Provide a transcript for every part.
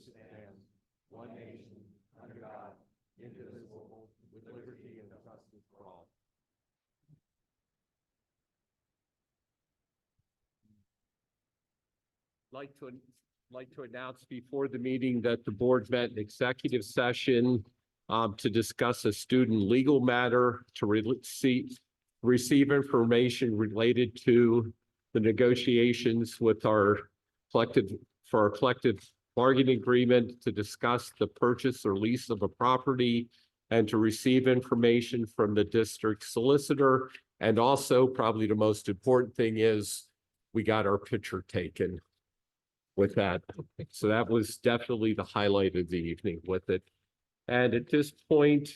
stands, one nation, under God, indivisible, with liberty and justice for all. Like to announce before the meeting that the board met in executive session to discuss a student legal matter to receive information related to the negotiations with our collective bargaining agreement, to discuss the purchase or lease of a property, and to receive information from the district solicitor. And also, probably the most important thing is we got our picture taken with that. So that was definitely the highlight of the evening with it. And at this point,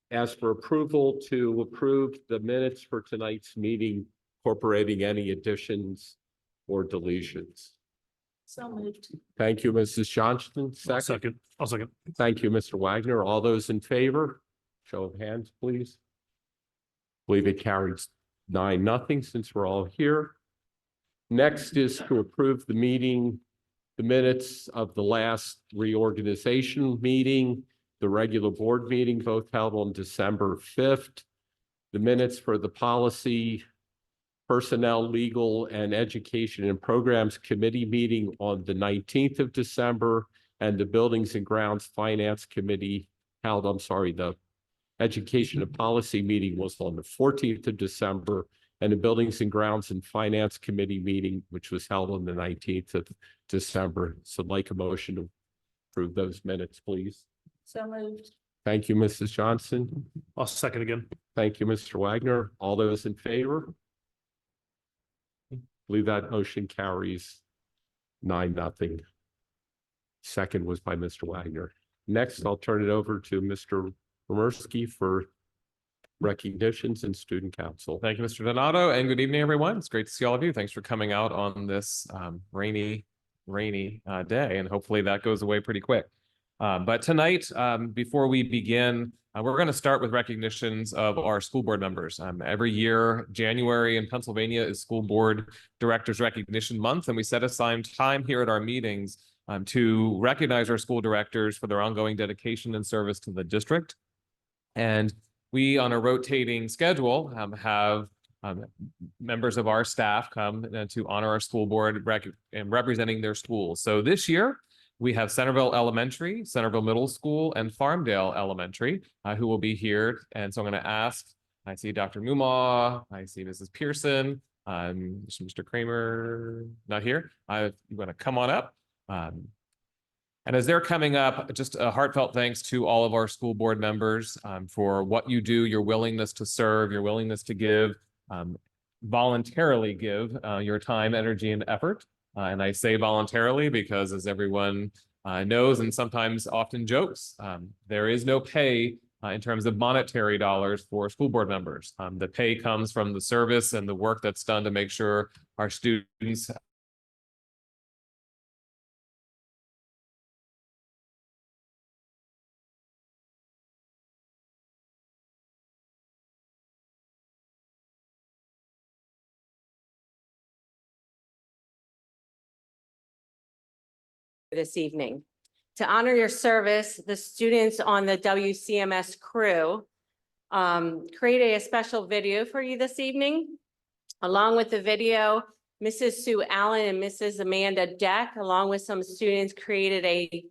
ask for approval to approve the minutes for tonight's meeting, incorporating any additions or deletions. So moved. Thank you, Mrs. Johnston. Second. I'll second. Thank you, Mr. Wagner. All those in favor? Show of hands, please. I believe it carries 9-0 since we're all here. Next is to approve the minutes of the last reorganization meeting, the regular board meeting, both held on December 5th. The minutes for the policy, personnel, legal, and education and programs committee meeting on the 19th of December, and the buildings and grounds finance committee held, the education and policy meeting was on the 14th of December, and the buildings and grounds and finance committee meeting, which was held on the 19th of December. So I'd like a motion to approve those minutes, please. So moved. Thank you, Mrs. Johnson. I'll second again. Thank you, Mr. Wagner. All those in favor? I believe that motion carries 9-0. Second was by Mr. Wagner. Next, I'll turn it over to Mr. Romersky for recognitions and student council. Thank you, Mr. Donato, and good evening, everyone. It's great to see all of you. Thanks for coming out on this rainy day, and hopefully that goes away pretty quick. But tonight, before we begin, we're going to start with recognitions of our school board members. Every year, January in Pennsylvania is School Board Directors Recognition Month, and we set aside time here at our meetings to recognize our school directors for their ongoing dedication and service to the district. And we, on a rotating schedule, have members of our staff come to honor our school board and representing their schools. So this year, we have Centerville Elementary, Centerville Middle School, and Farmdale Elementary who will be here. And so I'm going to ask, I see Dr. Mumaw, I see Mrs. Pearson, Mr. Kramer, not here. You want to come on up? And as they're coming up, just a heartfelt thanks to all of our school board members for what you do, your willingness to serve, your willingness to give, voluntarily give your time, energy, and effort. And I say voluntarily because, as everyone knows and sometimes often jokes, there is no pay in terms of monetary dollars for school board members. The pay comes from the service and the work that's done to make sure our students this evening. To honor your service, the students on the WCMS crew created a special video for you this evening. Along with the video, Mrs. Sue Allen and Mrs. Amanda Deck, along with some students, created a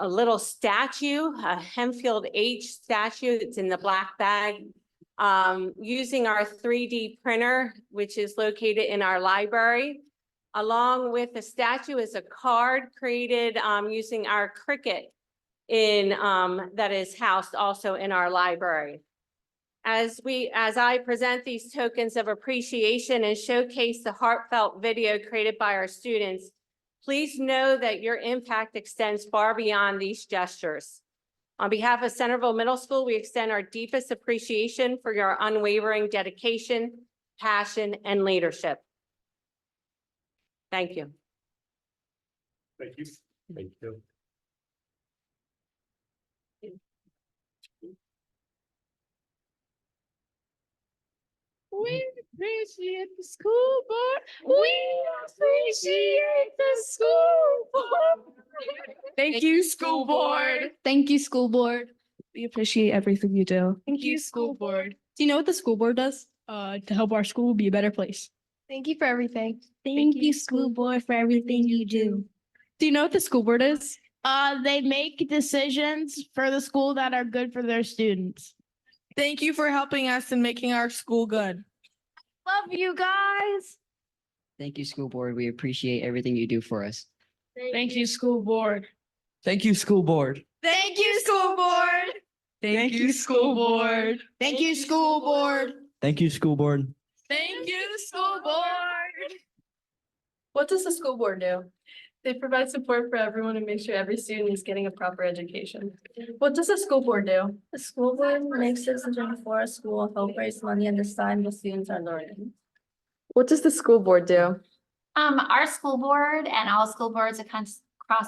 little statue, a Hempfield H statue that's in the black bag, using our 3D printer, which is located in our library. Along with the statue is a card created using our Cricut that is housed also in our library. As I present these tokens of appreciation and showcase the heartfelt video created by our students, please know that your impact extends far beyond these gestures. On behalf of Centerville Middle School, we extend our deepest appreciation for your unwavering dedication, passion, and leadership. Thank you. Thank you. Thank you. We appreciate the school board. We appreciate the school board. Thank you, school board. Thank you, school board. We appreciate everything you do. Thank you, school board. Do you know what the school board does? To help our school be a better place. Thank you for everything. Thank you, school board, for everything you do. Do you know what the school board is? They make decisions for the school that are good for their students. Thank you for helping us and making our school good. Love you guys. Thank you, school board. We appreciate everything you do for us. Thank you, school board. Thank you, school board. Thank you, school board. Thank you, school board. Thank you, school board. Thank you, school board. Thank you, school board. What does the school board do? They provide support for everyone and make sure every student is getting a proper education. What does the school board do? The school board makes decisions for a school, help raise money, and decide what students are learning. What does the school board do? Our school board and all school boards across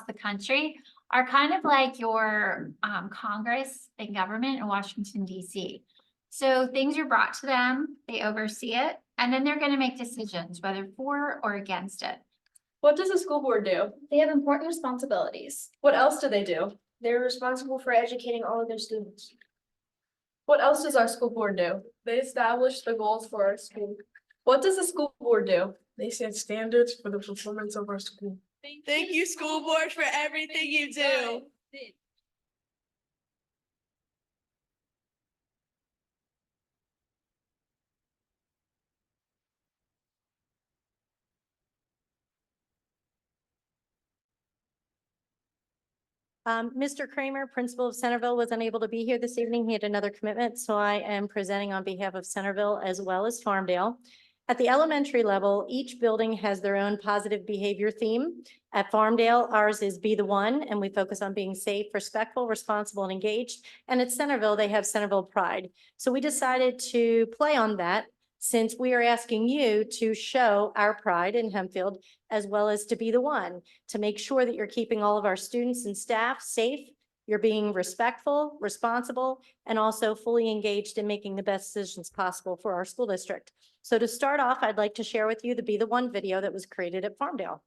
the country are kind of like your Congress and government in Washington, DC. So things are brought to them, they oversee it, and then they're going to make decisions whether for or against it. What does the school board do? They have important responsibilities. What else do they do? They're responsible for educating all of their students. What else does our school board do? They establish the goals for our school. What does the school board do? They set standards for the performance of our school. Thank you, school board, for everything you do. Mr. Kramer, principal of Centerville, was unable to be here this evening. He had another commitment, so I am presenting on behalf of Centerville as well as Farmdale. At the elementary level, each building has their own positive behavior theme. At Farmdale, ours is Be the One, and we focus on being safe, respectful, responsible, and engaged. And at Centerville, they have Centerville Pride. So we decided to play on that since we are asking you to show our pride in Hempfield as well as to be the one, to make sure that you're keeping all of our students and staff safe, you're being respectful, responsible, and also fully engaged in making the best decisions possible for our school district. So to start off, I'd like to share with you the Be the One video that was created at Farmdale.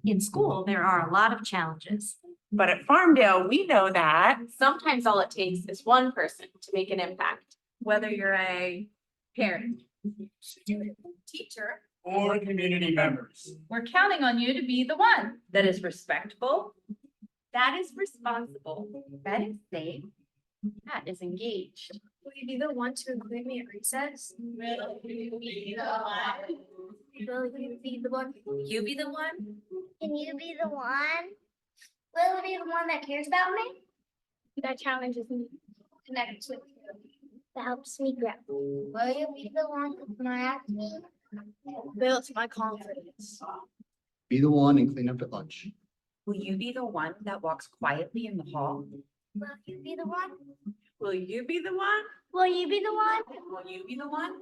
In school, there are a lot of challenges, but at Farmdale, we know that Sometimes all it takes is one person to make an impact. whether you're a parent, Teacher, Or community members. we're counting on you to be the one that is respectful, that is responsible, that is safe, that is engaged. will you be the one to include me at recess? Will you be the one? Will you be the one? You be the one? Can you be the one? Will you be the one that cares about me? That challenges me. Connects with you. That helps me grow. Will you be the one to smile at me? Builds my confidence. Be the one and clean up at lunch. Will you be the one that walks quietly in the hall? Will you be the one? Will you be the one? Will you be the one? Will you be the one?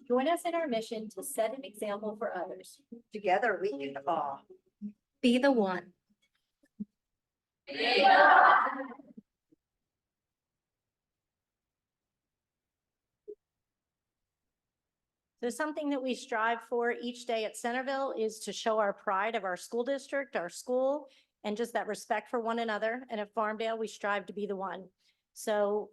Join us in our mission to set an example for others. Together we can all Be the one. So something that we strive for each day at Centerville is to show our pride of our school district, our school, and just that respect for one another. And at Farmdale, we strive to be the one. So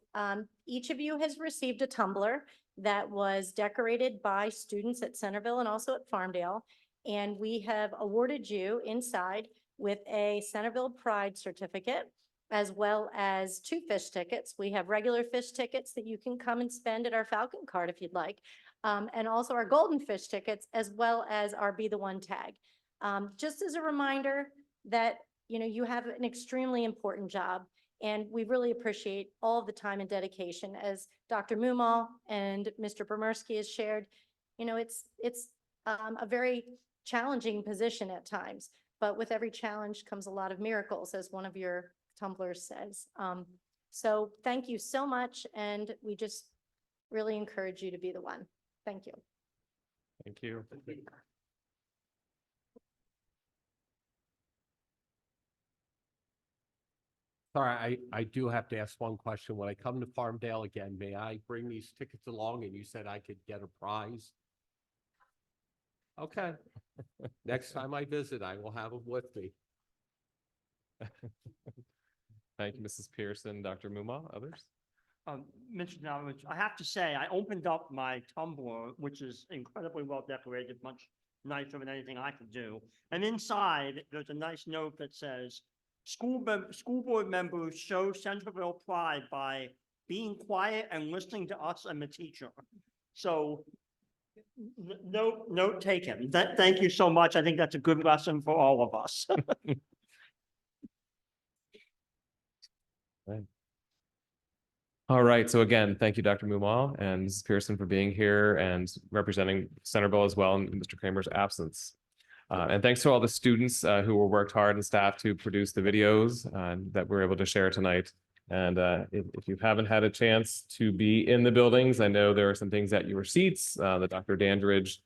each of you has received a tumbler that was decorated by students at Centerville and also at Farmdale. And we have awarded you inside with a Centerville Pride certificate, as well as 2 fish tickets. We have regular fish tickets that you can come and spend at our Falcon Card if you'd like. And also our golden fish tickets, as well as our Be the One tag. Just as a reminder that, you know, you have an extremely important job, and we really appreciate all of the time and dedication. As Dr. Mumal and Mr. Bermersky has shared, you know, it's a very challenging position at times, but with every challenge comes a lot of miracles, as one of your tumblers says. So thank you so much, and we just really encourage you to be the one. Thank you. Thank you. Sorry, I do have to ask one question. When I come to Farmdale again, may I bring these tickets along? And you said I could get a prize. Okay. Next time I visit, I will have them with me. Thank you, Mrs. Pearson, Dr. Muma, others? Mr. Nalovich, I have to say, I opened up my Tumblr, which is incredibly well decorated, much nicer than anything I could do. And inside, there's a nice note that says, school board members show Centerville pride by being quiet and listening to us and the teacher. So, note taken. Thank you so much. I think that's a good lesson for all of us. Right. All right, so again, thank you, Dr. Mumal and Mrs. Pearson for being here and representing Centerville as well in Mr. Kramer's absence. And thanks to all the students who worked hard and staff to produce the videos that we're able to share tonight. And if you haven't had a chance to be in the buildings, I know there are some things at your seats that Dr. Dandridge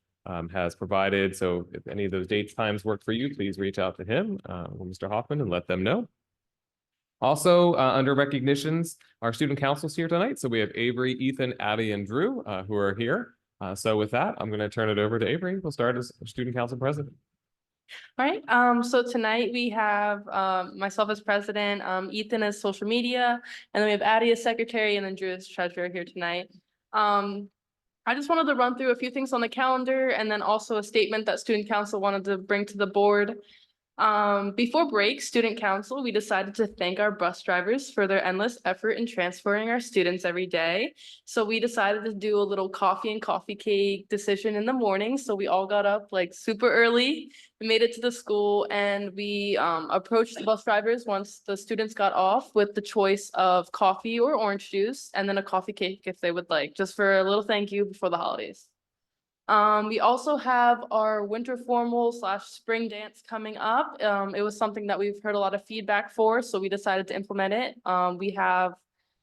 has provided. So if any of those dates times work for you, please reach out to him or Mr. Hoffman and let them know. Also, under recognitions, our student council's here tonight. So we have Avery, Ethan, Abby, and Drew who are here. So with that, I'm going to turn it over to Avery. We'll start as student council president. All right, so tonight we have myself as president, Ethan as social media, and then we have Addie as secretary, and then Drew as treasurer here tonight. I just wanted to run through a few things on the calendar and then also a statement that student council wanted to bring to the board. Before break, student council, we decided to thank our bus drivers for their endless effort in transferring our students every day. So we decided to do a little coffee and coffee cake decision in the morning. So we all got up like super early. We made it to the school and we approached the bus drivers once the students got off with the choice of coffee or orange juice and then a coffee cake if they would like, just for a little thank you before the holidays. We also have our winter formal / spring dance coming up. It was something that we've heard a lot of feedback for, so we decided to implement it. We have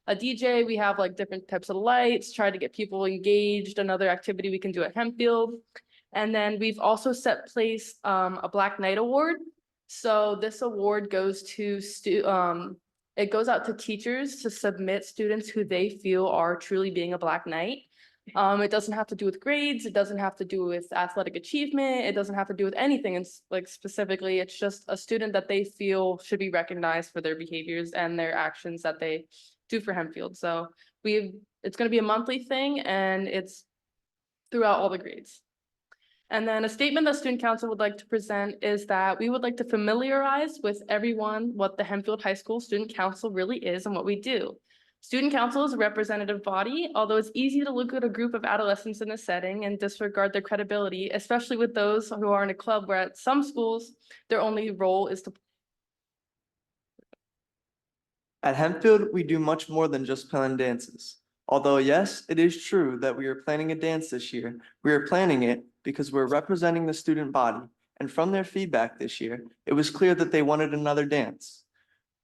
a DJ, we have like different types of lights, try to get people engaged, another activity we can do at Hempfield. And then we've also set place a Black Knight Award. So this award goes to it goes out to teachers to submit students who they feel are truly being a Black Knight. It doesn't have to do with grades. It doesn't have to do with athletic achievement. It doesn't have to do with anything. It's like specifically, it's just a student that they feel should be recognized for their behaviors and their actions that they do for Hempfield. So it's going to be a monthly thing and it's throughout all the grades. And then a statement that student council would like to present is that we would like to familiarize with everyone what the Hempfield High School Student Council really is and what we do. Student council is a representative body, although it's easy to look at a group of adolescents in a setting and disregard their credibility, especially with those who are in a club where at some schools, their only role is to. At Hempfield, we do much more than just plan dances. Although yes, it is true that we are planning a dance this year, we are planning it because we're representing the student body, and from their feedback this year, it was clear that they wanted another dance.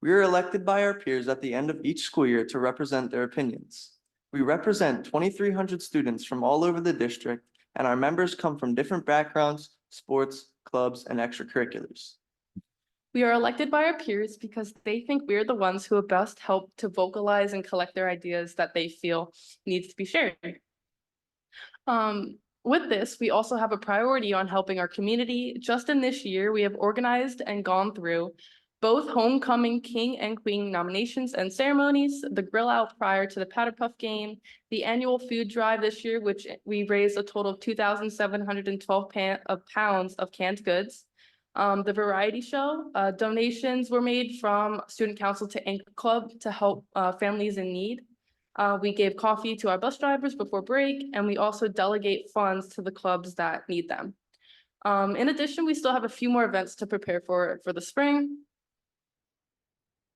We are elected by our peers at the end of each school year to represent their opinions. We represent 2,300 students from all over the district, and our members come from different backgrounds, sports, clubs, and extracurriculars. We are elected by our peers because they think we're the ones who will best help to vocalize and collect their ideas that they feel needs to be shared. With this, we also have a priority on helping our community. Just in this year, we have organized and gone through both homecoming king and queen nominations and ceremonies, the grill out prior to the Powder Puff game, the annual food drive this year, which we raised a total of 2,712 pounds of canned goods. The variety show, donations were made from student council to Anchor Club to help families in need. We gave coffee to our bus drivers before break, and we also delegate funds to the clubs that need them. In addition, we still have a few more events to prepare for the spring.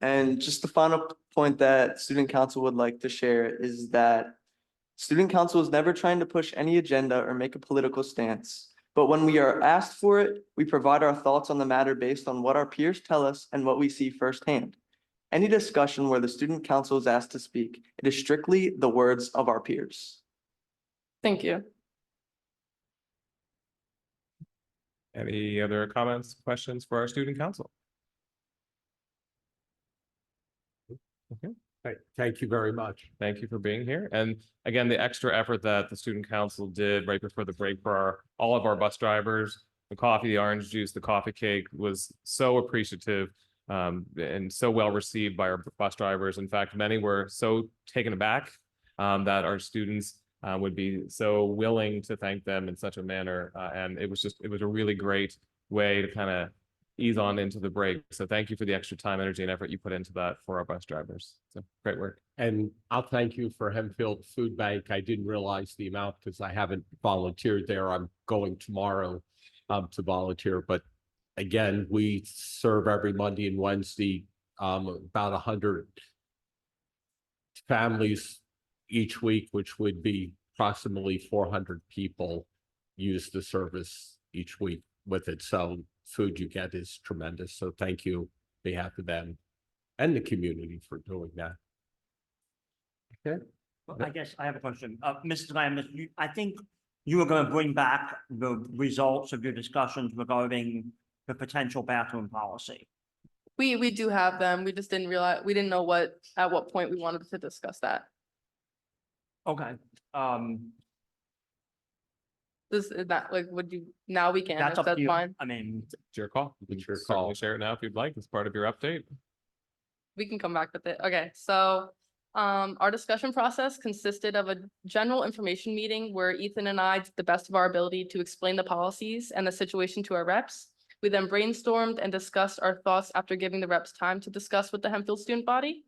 And just the final point that student council would like to share is that student council is never trying to push any agenda or make a political stance. But when we are asked for it, we provide our thoughts on the matter based on what our peers tell us and what we see firsthand. Any discussion where the student council is asked to speak, it is strictly the words of our peers. Thank you. Any other comments, questions for our student council? Okay. Thank you very much. Thank you for being here. And again, the extra effort that the student council did right before the break for all of our bus drivers, the coffee, the orange juice, the coffee cake was so appreciative and so well received by our bus drivers. In fact, many were so taken aback that our students would be so willing to thank them in such a manner. And it was a really great way to kind of ease on into the break. So thank you for the extra time, energy, and effort you put into that for our bus drivers. So great work. And I'll thank you for Hempfield Food Bank. I didn't realize the amount because I haven't volunteered there. I'm going tomorrow to volunteer. But again, we serve every Monday and Wednesday, about 100 families each week, which would be approximately 400 people use the service each week with it. So food you get is tremendous. So thank you on behalf of them and the community for doing that. Okay. Well, I guess I have a question. Mrs. Lamb, I think you were going to bring back the results of your discussions regarding the potential bathroom policy. We do have them. We just didn't realize, we didn't know at what point we wanted to discuss that. Okay. This is not like, now we can, That's if up to that's you. fine. I mean, It's your call. You can It's your certainly call. share it now if you'd like, as part of your update. We can come back with it. Okay, so our discussion process consisted of a general information meeting where Ethan and I did the best of our ability to explain the policies and the situation to our reps. We then brainstormed and discussed our thoughts after giving the reps time to discuss with the Hempfield student body.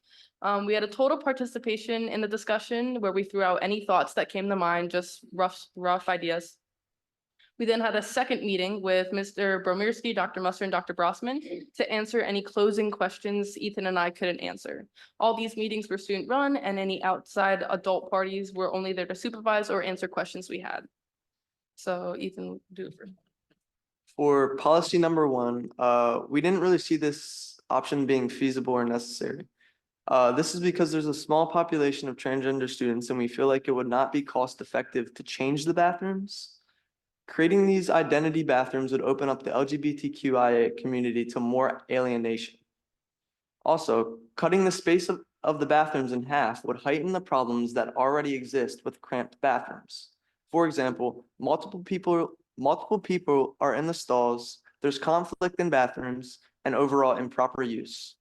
We had a total participation in the discussion where we threw out any thoughts that came to mind, just rough ideas. We then had a second meeting with Mr. Bromirski, Dr. Musser, and Dr. Brossman to answer any closing questions Ethan and I couldn't answer. All these meetings were student run, and any outside adult parties were only there to supervise or answer questions we had. So Ethan, do it first. For policy number 1, we didn't really see this option being feasible or necessary. This is because there's a small population of transgender students and we feel like it would not be cost effective to change the bathrooms. Creating these identity bathrooms would open up the LGBTQIA community to more alienation. Also, cutting the space of the bathrooms in half would heighten the problems that already exist with cramped bathrooms. For example, multiple people are in the stalls, there's conflict in bathrooms, and overall improper use.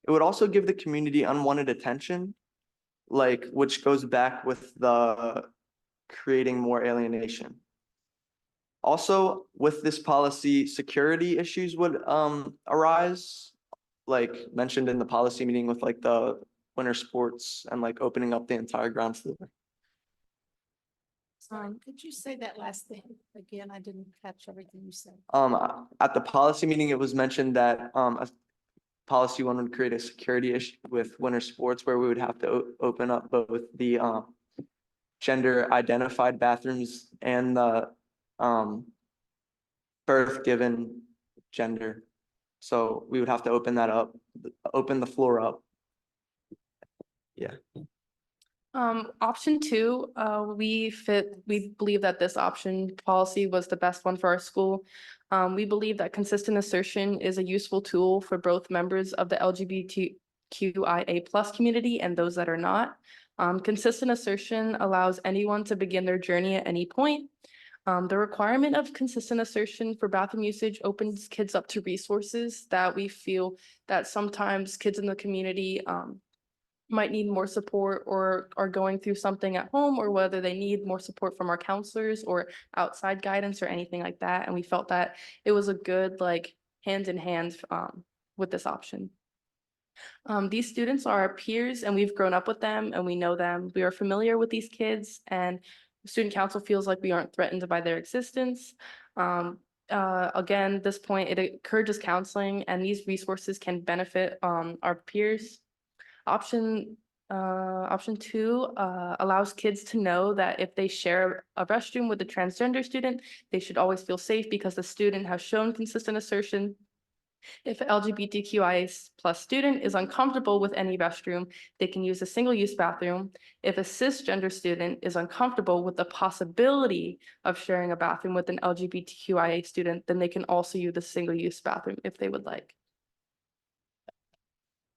It would also give the community unwanted attention, which goes back with the creating more alienation. Also, with this policy, security issues would arise, like mentioned in the policy meeting with the winter sports and opening up the entire ground floor. Could you say that last thing again? I didn't catch everything you said. At the policy meeting, it was mentioned that policy 1 would create a security issue with winter sports where we would have to open up both the gender identified bathrooms and the birth given gender. So we would have to open that up, open the floor up. Yeah. Option 2, we believe that this option policy was the best one for our school. We believe that consistent assertion is a useful tool for both members of the LGBTQIA+ community and those that are not. Consistent assertion allows anyone to begin their journey at any point. The requirement of consistent assertion for bathroom usage opens kids up to resources that we feel that sometimes kids in the community might need more support or are going through something at home, or whether they need more support from our counselors or outside guidance or anything like that. And we felt that it was a good hand in hand with this option. These students are our peers and we've grown up with them and we know them. We are familiar with these kids and student council feels like we aren't threatened by their existence. Again, this point, it encourages counseling and these resources can benefit our peers. Option Option two, allows kids to know that if they share a restroom with a transgender student, they should always feel safe because the student has shown consistent assertion. If LGBTQIA plus student is uncomfortable with any restroom, they can use a single-use bathroom. If a cisgender student is uncomfortable with the possibility of sharing a bathroom with an LGBTQIA student, then they can also use a single-use bathroom if they would like.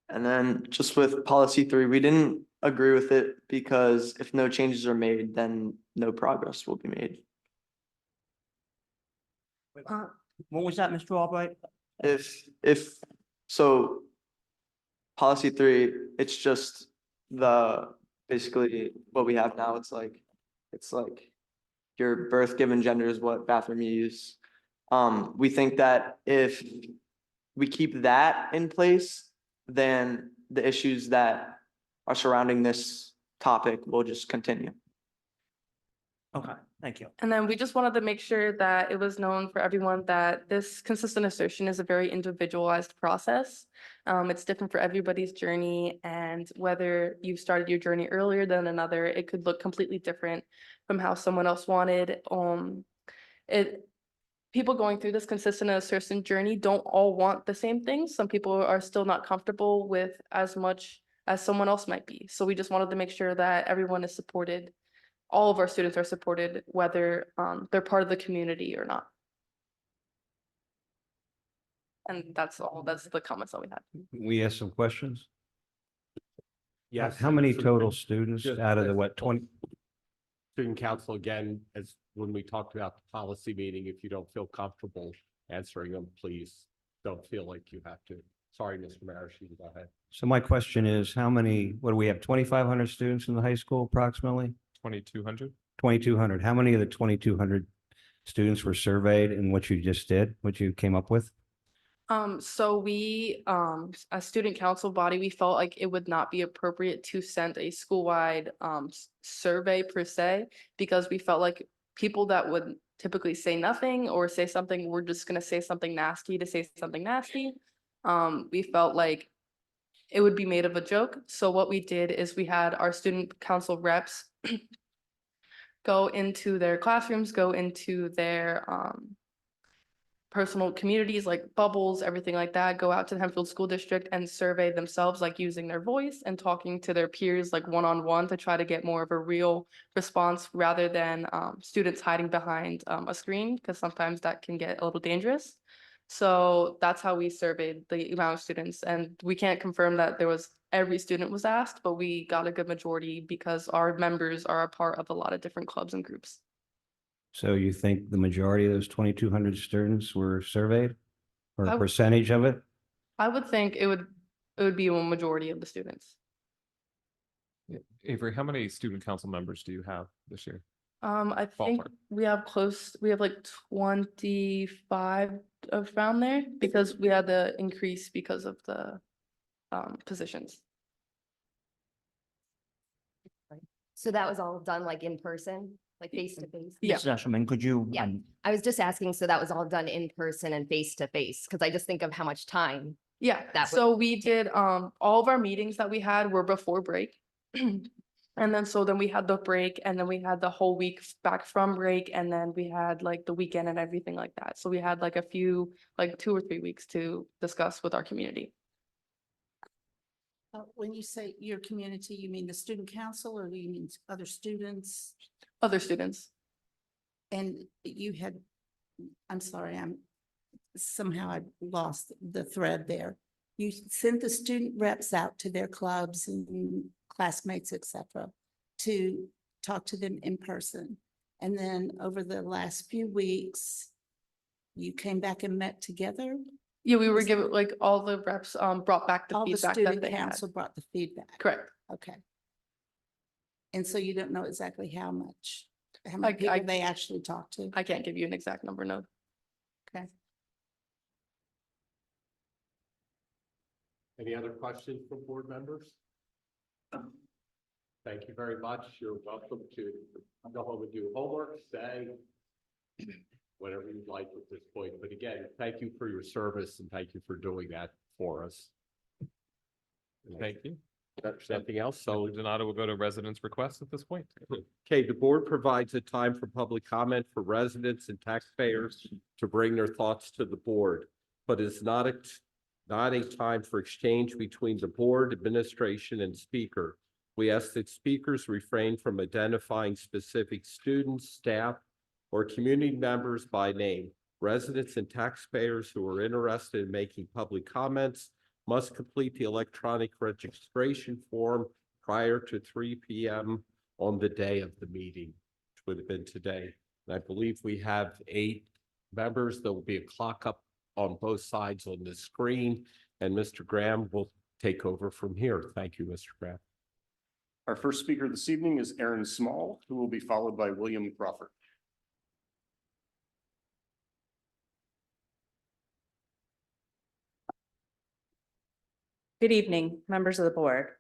And then just with policy 3, we didn't agree with it because if no changes are made, then no progress will be made. What was that, Mr. Albright? So policy 3, it's just basically what we have now. It's like your birth given gender is what bathroom you use. We think that if we keep that in place, then the issues that are surrounding this topic will just continue. Okay, thank you. And then we just wanted to make sure that it was known for everyone that this consistent assertion is a very individualized process. It's different for everybody's journey, and whether you started your journey earlier than another, it could look completely different from how someone else wanted. People going through this consistent assertion journey don't all want the same things. Some people are still not comfortable with as much as someone else might be. So we just wanted to make sure that everyone is supported. All of our students are supported, whether they're part of the community or not. And that's all, that's the comments that we had. We have some questions. Yes. How many so total students just out of the as- what, 20? Student council, again, as when we talked about the policy meeting, if you don't feel comfortable answering them, please don't feel like you have to. Sorry, Mr. Marish, you can go ahead. So my question is, how many, what do we have, 2,500 students in the high school approximately? 2,200? 2,200. How many of the 2,200 students were surveyed in what you just did, what you came up with? So we, as student council body, we felt like it would not be appropriate to send a school-wide survey per se, because we felt like people that would typically say nothing or say something, we're just gonna say something nasty to say something nasty. We felt like it would be made of a joke. So what we did is we had our student council reps go into their classrooms, go into their personal communities like bubbles, everything like that, go out to the Hempfield School District and survey themselves, like using their voice and talking to their peers like one-on-one to try to get more of a real response rather than students hiding behind a screen, because sometimes that can get a little dangerous. So that's how we surveyed the amount of students, and we can't confirm that there was every student was asked, but we got a good majority because our members are a part of a lot of different clubs and groups. So you think the majority of those 2,200 students were surveyed? Or I- a percentage of it? I would think it would be a majority of the students. Avery, how many student council members do you have this year? I think Ballpark. we have like 25 around there because we had the increase because of the positions. So that was all done like in person, like face to face? Yeah. Mrs. Eshelman, could you? Yeah. I was just asking, so that was all done in person and face to face, because I just think of how much time. Yeah, That so we did, all of our meetings that we had were before break. And then we had the break, and then we had the whole week back from break, and then we had like the weekend and everything like that. So we had like a few, like 2 or 3 weeks to discuss with our community. When you say your community, you mean the student council or do you mean other students? Other students. And you had, I'm sorry, somehow I lost the thread there. You sent the student reps out to their clubs and classmates, et cetera, to talk to them in person. And then over the last few weeks, you came back and met together? Yeah, we were given, like, all the reps brought back the All the feedback that student they had. council brought the feedback? Correct. Okay. And so you don't know exactly how many people they actually talked to? I can't give you an exact number, no. Okay. Any other questions from board members? Thank you very much. You're welcome to go home and do homework, stay, whatever you'd like at this point. But again, thank you for your service and thank you for doing that for us. Thank you. There's nothing else, so Donato will go to residents' requests at this point. okay, the board provides a time for public comment for residents and taxpayers to bring their thoughts to the board, but it's not a time for exchange between the board, administration, and speaker. We ask that speakers refrain from identifying specific students, staff, or community members by name. Residents and taxpayers who are interested in making public comments must complete the electronic registration form prior to 3 p.m. on the day of the meeting, which would have been today. And I believe we have 8 members. There will be a clock up on both sides on the screen, and Mr. Graham will take over from here. Thank you, Mr. Graham. Our first speaker this evening is Aaron Small, who will be followed by William Crawford. Good evening, members of the board.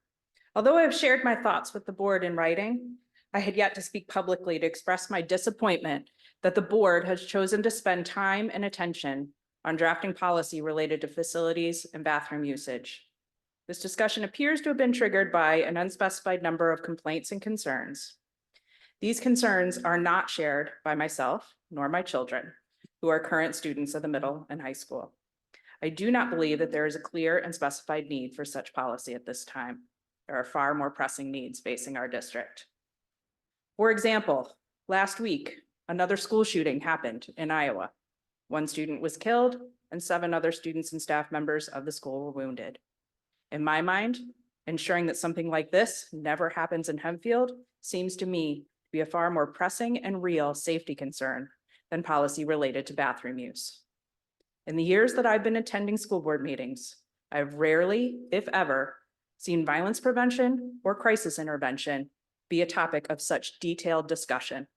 Although I have shared my thoughts with the board in writing, I had yet to speak publicly to express my disappointment that the board has chosen to spend time and attention on drafting policy related to facilities and bathroom usage. This discussion appears to have been triggered by an unspecified number of complaints and concerns. These concerns are not shared by myself nor my children, who are current students of the middle and high school. I do not believe that there is a clear and specified need for such policy at this time. There are far more pressing needs facing our district. For example, last week, another school shooting happened in Iowa. 1 student was killed and 7 other students and staff members of the school were wounded. In my mind, ensuring that something like this never happens in Hempfield seems to me to be a far more pressing and real safety concern than policy related to bathroom use. In the years that I've been attending school board meetings, I've rarely, if ever, seen violence prevention or crisis intervention be a topic of such detailed discussion,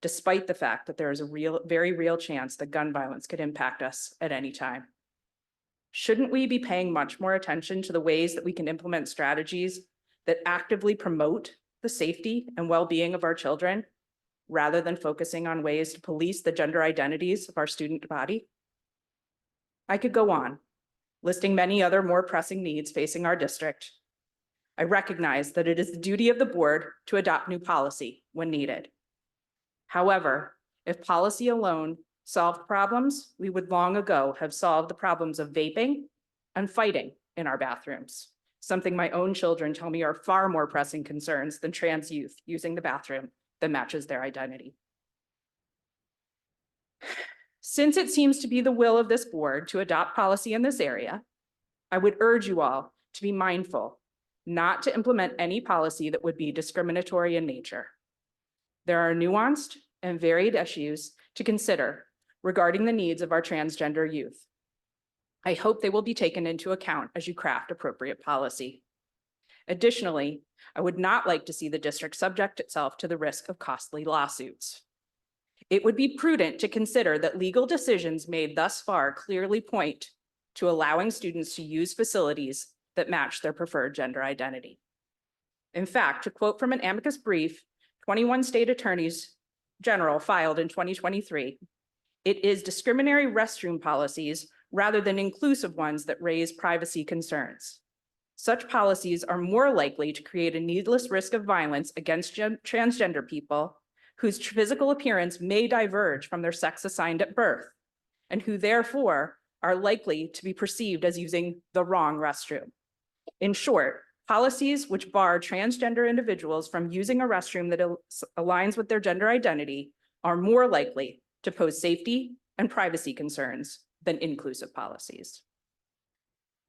despite the fact that there is a very real chance that gun violence could impact us at any time. Shouldn't we be paying much more attention to the ways that we can implement strategies that actively promote the safety and well-being of our children, rather than focusing on ways to police the gender identities of our student body? I could go on, listing many other more pressing needs facing our district. I recognize that it is the duty of the board to adopt new policy when needed. However, if policy alone solved problems, we would long ago have solved the problems of vaping and fighting in our bathrooms, something my own children tell me are far more pressing concerns than trans youth using the bathroom that matches their identity. Since it seems to be the will of this board to adopt policy in this area, I would urge you all to be mindful not to implement any policy that would be discriminatory in nature. There are nuanced and varied issues to consider regarding the needs of our transgender youth. I hope they will be taken into account as you craft appropriate policy. Additionally, I would not like to see the district subject itself to the risk of costly lawsuits. It would be prudent to consider that legal decisions made thus far clearly point to allowing students to use facilities that match their preferred gender identity. In fact, to quote from an amicus brief, 21 state attorneys general filed in 2023, it is discriminatory restroom policies rather than inclusive ones that raise privacy concerns. Such policies are more likely to create a needless risk of violence against transgender people whose physical appearance may diverge from their sex assigned at birth, and who therefore are likely to be perceived as using the wrong restroom. In short, policies which bar transgender individuals from using a restroom that aligns with their gender identity are more likely to pose safety and privacy concerns than inclusive policies.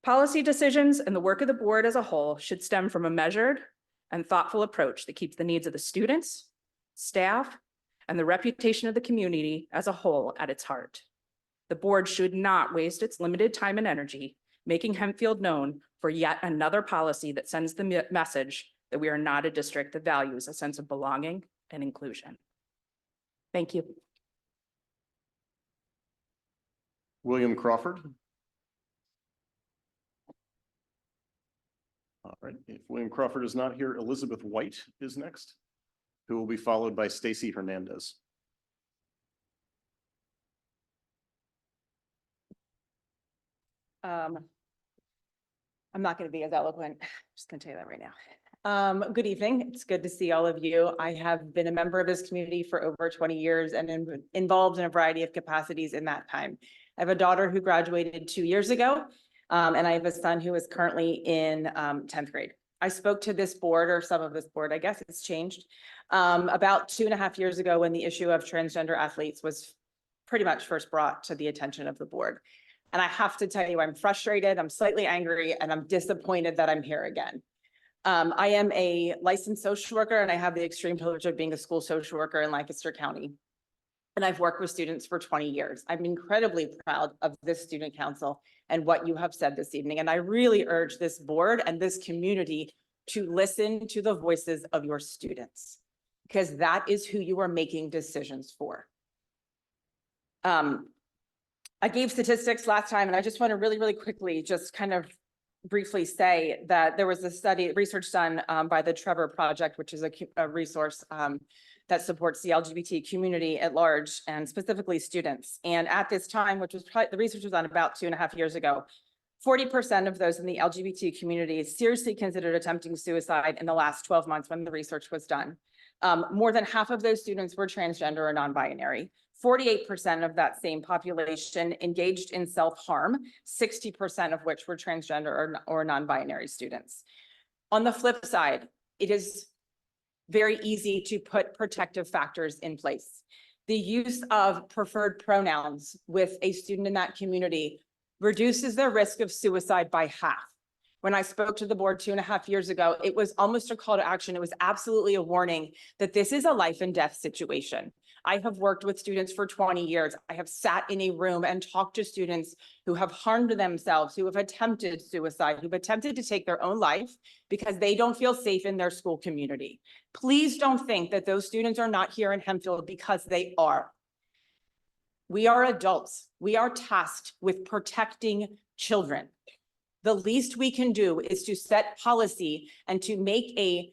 Policy decisions and the work of the board as a whole should stem from a measured and thoughtful approach that keeps the needs of the students, staff, and the reputation of the community as a whole at its heart. The board should not waste its limited time and energy making Hempfield known for yet another policy that sends the message that we are not a district that values a sense of belonging and inclusion. Thank you. William Crawford. All right, if William Crawford is not here, Elizabeth White is next, who will be followed by Stacy Hernandez. I'm not going to be as eloquent. Just going to tell you that right now. Good evening. It's good to see all of you. I have been a member of this community for over 20 years and involved in a variety of capacities in that time. I have a daughter who graduated 2 years ago, and I have a son who is currently in 10th grade. I spoke to this board, or some of this board, I guess it's changed, about 2.5 years ago when the issue of transgender athletes was pretty much first brought to the attention of the board. And I have to tell you, I'm frustrated, I'm slightly angry, and I'm disappointed that I'm here again. I am a licensed social worker, and I have the extreme privilege of being a school social worker in Lancaster County. And I've worked with students for 20 years. I'm incredibly proud of this student council and what you have said this evening. And I really urge this board and this community to listen to the voices of your students, because that is who you are making decisions for. I gave statistics last time, and I just want to really, really quickly just kind of briefly say that there was a study, research done by the Trevor Project, which is a resource that supports the LGBT community at large and specifically students. And at this time, which was probably, the research was done about 2.5 years ago, 40% of those in the LGBT community seriously considered attempting suicide in the last 12 months when the research was done. More than half of those students were transgender or non-binary. 48% of that same population engaged in self-harm, 60% of which were transgender or non-binary students. On the flip side, it is very easy to put protective factors in place. The use of preferred pronouns with a student in that community reduces their risk of suicide by half. When I spoke to the board 2.5 years ago, it was almost a call to action. It was absolutely a warning that this is a life and death situation. I have worked with students for 20 years. I have sat in a room and talked to students who have harmed themselves, who have attempted suicide, who've attempted to take their own life because they don't feel safe in their school community. Please don't think that those students are not here in Hempfield, because they are. We are adults. We are tasked with protecting children. The least we can do is to set policy and to make a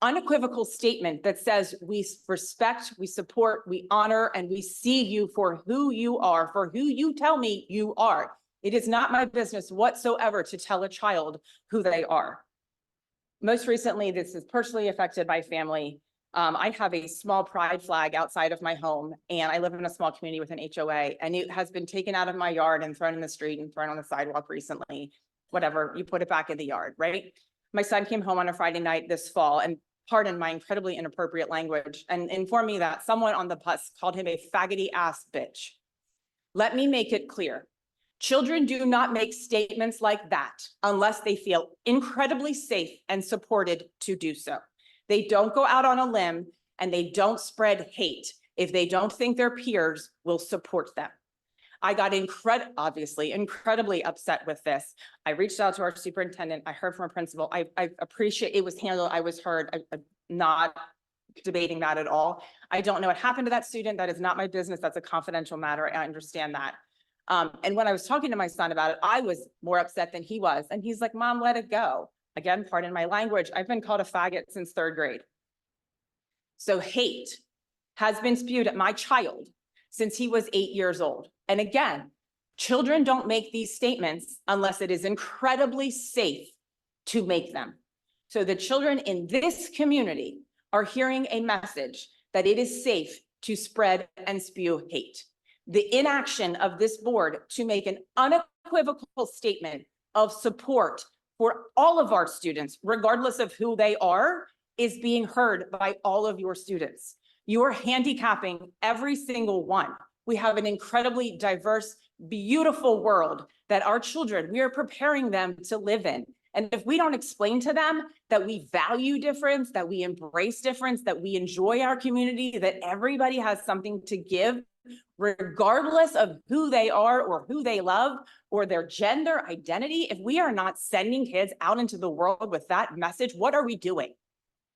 unequivocal statement that says we respect, we support, we honor, and we see you for who you are, for who you tell me you are. It is not my business whatsoever to tell a child who they are. Most recently, this has personally affected my family. I have a small pride flag outside of my home, and I live in a small community with an HOA, and it has been taken out of my yard and thrown in the street and thrown on the sidewalk recently. Whatever, you put it back in the yard, right? My son came home on a Friday night this fall, and pardon my incredibly inappropriate language, and informed me that someone on the bus called him a faggoty ass bitch. Let me make it clear. Children do not make statements like that unless they feel incredibly safe and supported to do so. They don't go out on a limb, and they don't spread hate if they don't think their peers will support them. I got obviously incredibly upset with this. I reached out to our superintendent. I heard from a principal. I appreciate it was handled. I was heard. I'm not debating that at all. I don't know what happened to that student. That is not my business. That's a confidential matter. I understand that. And when I was talking to my son about it, I was more upset than he was. And he's like, Mom, let it go. Again, pardon my language. I've been called a faggot since 3rd grade. So hate has been spewed at my child since he was 8 years old. And again, children don't make these statements unless it is incredibly safe to make them. So the children in this community are hearing a message that it is safe to spread and spew hate. The inaction of this board to make an unequivocal statement of support for all of our students, regardless of who they are, is being heard by all of your students. You are handicapping every single one. We have an incredibly diverse, beautiful world that our children, we are preparing them to live in. And if we don't explain to them that we value difference, that we embrace difference, that we enjoy our community, that everybody has something to give, regardless of who they are or who they love or their gender identity, if we are not sending kids out into the world with that message, what are we doing?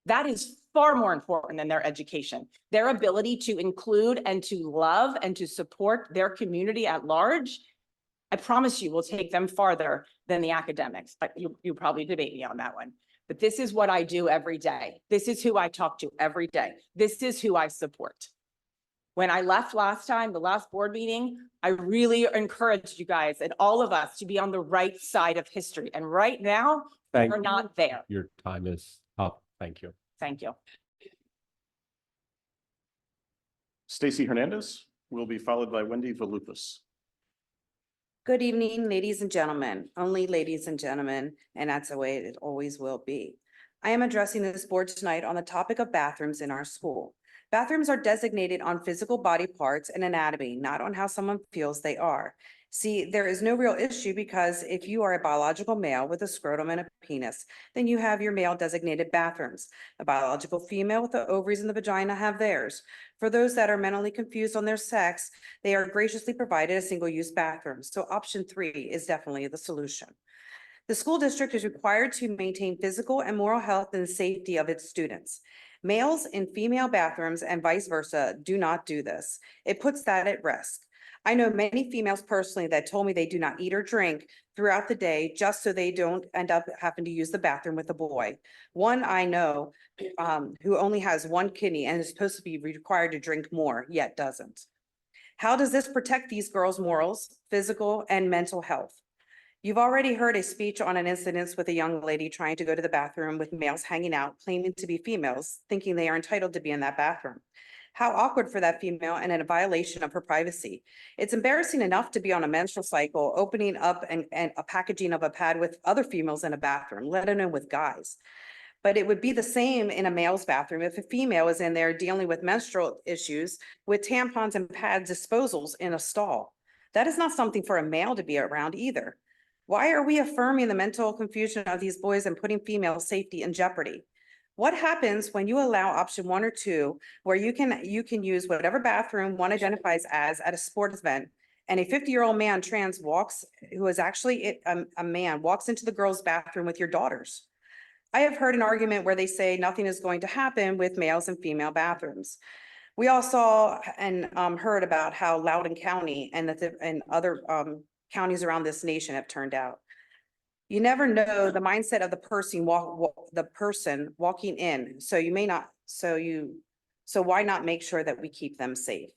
That is far more important than their education. Their ability to include and to love and to support their community at large, I promise you will take them farther than the academics. You probably debate me on that one. But this is what I do every day. This is who I talk to every day. This is who I support. When I left last time, the last board meeting, I really encouraged you guys and all of us to be on the right side of history. And right now, Thank we're you. not there. Your time is up. Thank you. Thank you. Stacy Hernandez will be followed by Wendy Valupas. Good evening, ladies and gentlemen, only ladies and gentlemen, and that's the way it always will be. I am addressing this board tonight on the topic of bathrooms in our school. Bathrooms are designated on physical body parts and anatomy, not on how someone feels they are. See, there is no real issue because if you are a biological male with a scrotum and a penis, then you have your male designated bathrooms. A biological female with the ovaries and the vagina have theirs. For those that are mentally confused on their sex, they are graciously provided a single-use bathroom. So option 3 is definitely the solution. The school district is required to maintain physical and moral health and safety of its students. Males in female bathrooms and vice versa do not do this. It puts that at risk. I know many females personally that told me they do not eat or drink throughout the day just so they don't end up having to use the bathroom with a boy. One I know who only has one kidney and is supposed to be required to drink more, yet doesn't. How does this protect these girls' morals, physical and mental health? You've already heard a speech on an incident with a young lady trying to go to the bathroom with males hanging out, claiming to be females, thinking they are entitled to be in that bathroom. How awkward for that female and in a violation of her privacy. It's embarrassing enough to be on a menstrual cycle, opening up and a packaging of a pad with other females in a bathroom, let alone with guys. But it would be the same in a male's bathroom if a female is in there dealing with menstrual issues with tampons and pad disposals in a stall. That is not something for a male to be around either. Why are we affirming the mental confusion of these boys and putting female safety in jeopardy? What happens when you allow option 1 or 2, where you can use whatever bathroom one identifies as at a sports event, and a 50-year-old man trans who is actually a man, walks into the girls' bathroom with your daughters? I have heard an argument where they say nothing is going to happen with males and female bathrooms. We all saw and heard about how Loudoun County and other counties around this nation have turned out. You never know the mindset of the person walking in, so why not make sure that we keep them safe?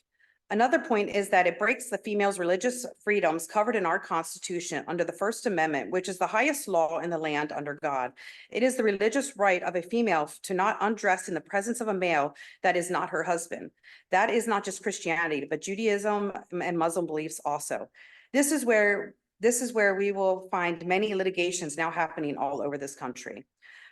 Another point is that it breaks the female's religious freedoms covered in our Constitution under the First Amendment, which is the highest law in the land under God. It is the religious right of a female to not undress in the presence of a male that is not her husband. That is not just Christianity, but Judaism and Muslim beliefs also. This is where we will find many litigations now happening all over this country.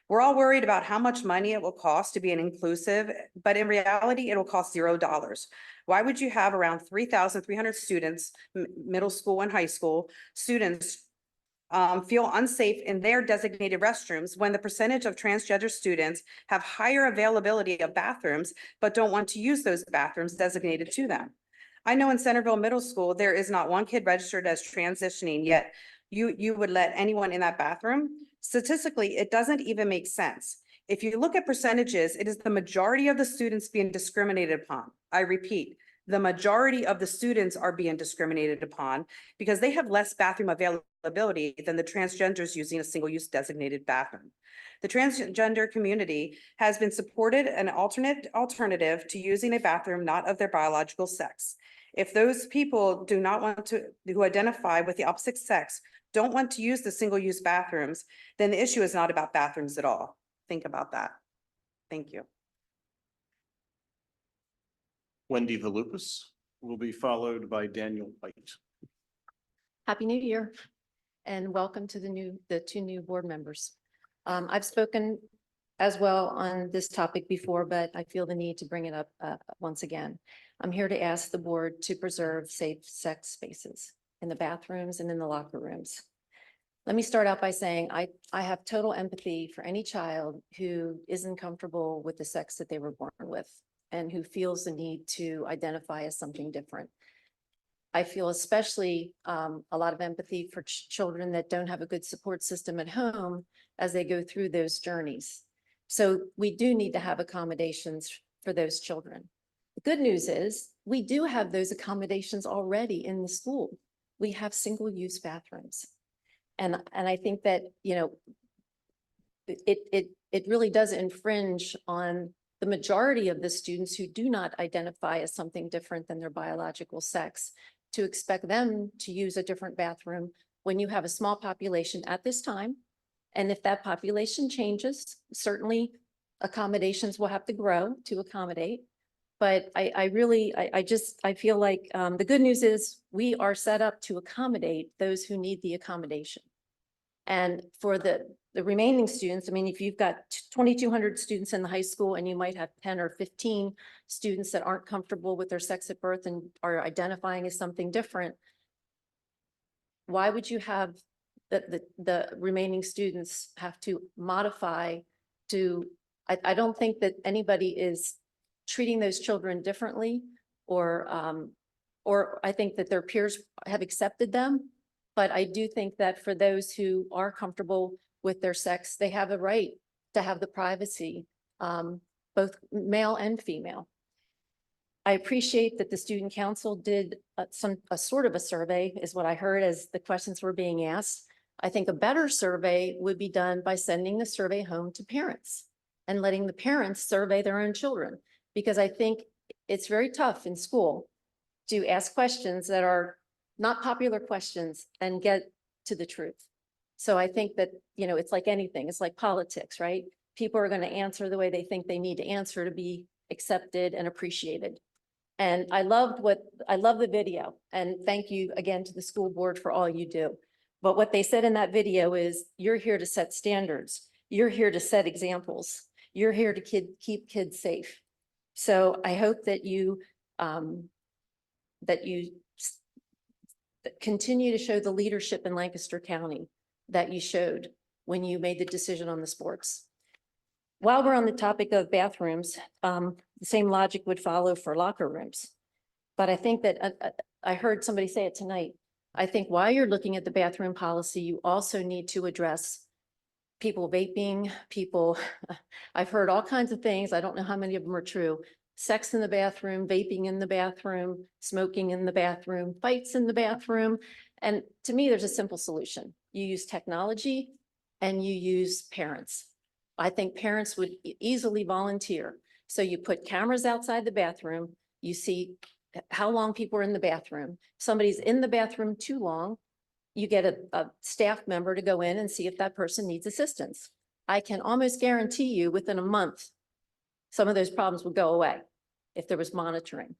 We're all worried about how much money it will cost to be an inclusive, but in reality, it will cost $0. Why would you have around 3,300 students, middle school and high school students, feel unsafe in their designated restrooms when the percentage of transgender students have higher availability of bathrooms, but don't want to use those bathrooms designated to them? I know in Centerville Middle School, there is not one kid registered as transitioning, yet you would let anyone in that bathroom. Statistically, it doesn't even make sense. If you look at percentages, it is the majority of the students being discriminated upon. I repeat, the majority of the students are being discriminated upon because they have less bathroom availability than the transgenders using a single-use designated bathroom. The transgender community has been supported an alternative to using a bathroom not of their biological sex. If those people who identify with the opposite sex don't want to use the single-use bathrooms, then the issue is not about bathrooms at all. Think about that. Thank you. Wendy Valupas will be followed by Daniel White. Happy New Year and welcome to the 2 new board members. I've spoken as well on this topic before, but I feel the need to bring it up once again. I'm here to ask the board to preserve safe sex spaces in the bathrooms and in the locker rooms. Let me start out by saying I have total empathy for any child who isn't comfortable with the sex that they were born with and who feels the need to identify as something different. I feel especially a lot of empathy for children that don't have a good support system at home as they go through those journeys. So we do need to have accommodations for those children. The good news is we do have those accommodations already in the school. We have single-use bathrooms. And I think that, you know, it really does infringe on the majority of the students who do not identify as something different than their biological sex, to expect them to use a different bathroom when you have a small population at this time. And if that population changes, certainly accommodations will have to grow to accommodate. But I feel like the good news is we are set up to accommodate those who need the accommodation. And for the remaining students, I mean, if you've got 2,200 students in the high school and you might have 10 or 15 students that aren't comfortable with their sex at birth and are identifying as something different, why would you have the remaining students have to modify to, I don't think that anybody is treating those children differently, or I think that their peers have accepted them. But I do think that for those who are comfortable with their sex, they have a right to have the privacy, both male and female. I appreciate that the student council did a sort of a survey, is what I heard as the questions were being asked. I think a better survey would be done by sending the survey home to parents and letting the parents survey their own children. Because I think it's very tough in school to ask questions that are not popular questions and get to the truth. So I think that, you know, it's like anything, it's like politics, right? People are going to answer the way they think they need to answer to be accepted and appreciated. And I love the video, and thank you again to the school board for all you do. But what they said in that video is, you're here to set standards. You're here to set examples. You're here to keep kids safe. So I hope that you continue to show the leadership in Lancaster County that you showed when you made the decision on the sports. While we're on the topic of bathrooms, the same logic would follow for locker rooms. But I think that I heard somebody say it tonight. I think while you're looking at the bathroom policy, you also need to address people vaping, I've heard all kinds of things. I don't know how many of them are true. Sex in the bathroom, vaping in the bathroom, smoking in the bathroom, fights in the bathroom. And to me, there's a simple solution. You use technology and you use parents. I think parents would easily volunteer. So you put cameras outside the bathroom, you see how long people are in the bathroom. Somebody's in the bathroom too long, you get a staff member to go in and see if that person needs assistance. I can almost guarantee you within a month, some of those problems would go away if there was monitoring.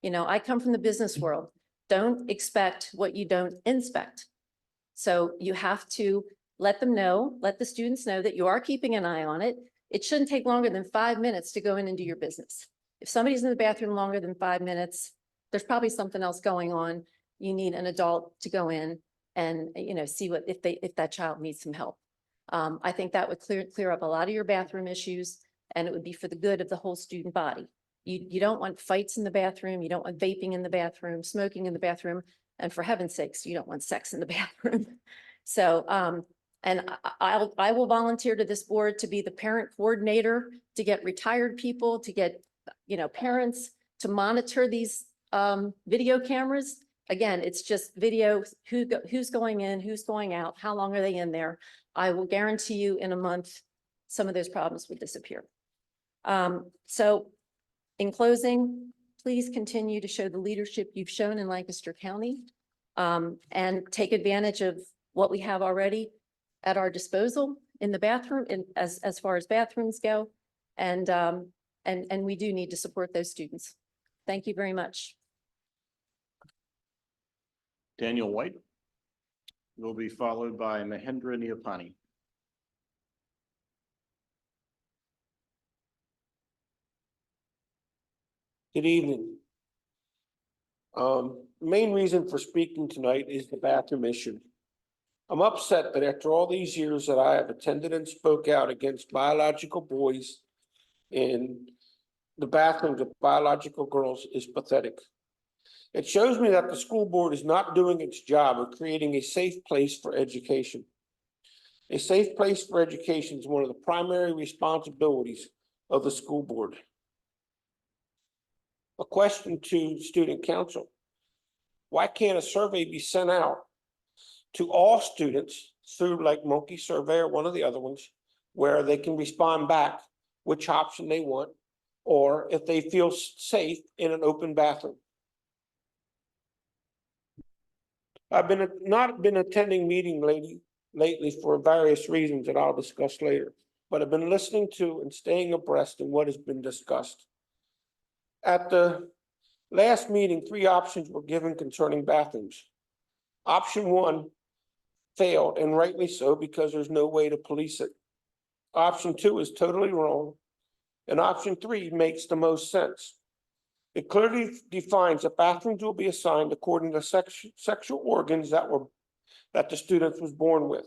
You know, I come from the business world. Don't expect what you don't inspect. So you have to let them know, let the students know that you are keeping an eye on it. It shouldn't take longer than 5 minutes to go in and do your business. If somebody's in the bathroom longer than 5 minutes, there's probably something else going on. You need an adult to go in and, you know, see what if that child needs some help. I think that would clear up a lot of your bathroom issues, and it would be for the good of the whole student body. You don't want fights in the bathroom. You don't want vaping in the bathroom, smoking in the bathroom, and for heaven's sakes, you don't want sex in the bathroom. So, and I will volunteer to this board to be the parent coordinator, to get retired people, to get, you know, parents to monitor these video cameras. Again, it's just video, who's going in, who's going out, how long are they in there? I will guarantee you in a month, some of those problems would disappear. So in closing, please continue to show the leadership you've shown in Lancaster County, and take advantage of what we have already at our disposal in the bathroom, as far as bathrooms go. And we do need to support those students. Thank you very much. Daniel White will be followed by Mahendra Neopani. Good evening. Main reason for speaking tonight is the bathroom issue. I'm upset that after all these years that I have attended and spoke out against biological boys in the bathrooms of biological girls is pathetic. It shows me that the school board is not doing its job of creating a safe place for education. A safe place for education is one of the primary responsibilities of the school board. A question to student council. Why can't a survey be sent out to all students through like Monkey Survey or one of the other ones, where they can respond back which option they want, or if they feel safe in an open bathroom. I've not been attending meeting lately for various reasons that I'll discuss later, but I've been listening to and staying abreast in what has been discussed. At the last meeting, 3 options were given concerning bathrooms. Option 1 failed, and rightly so, because there's no way to police it. Option 2 is totally wrong, and option 3 makes the most sense. It clearly defines that bathrooms will be assigned according to sexual organs that the student was born with.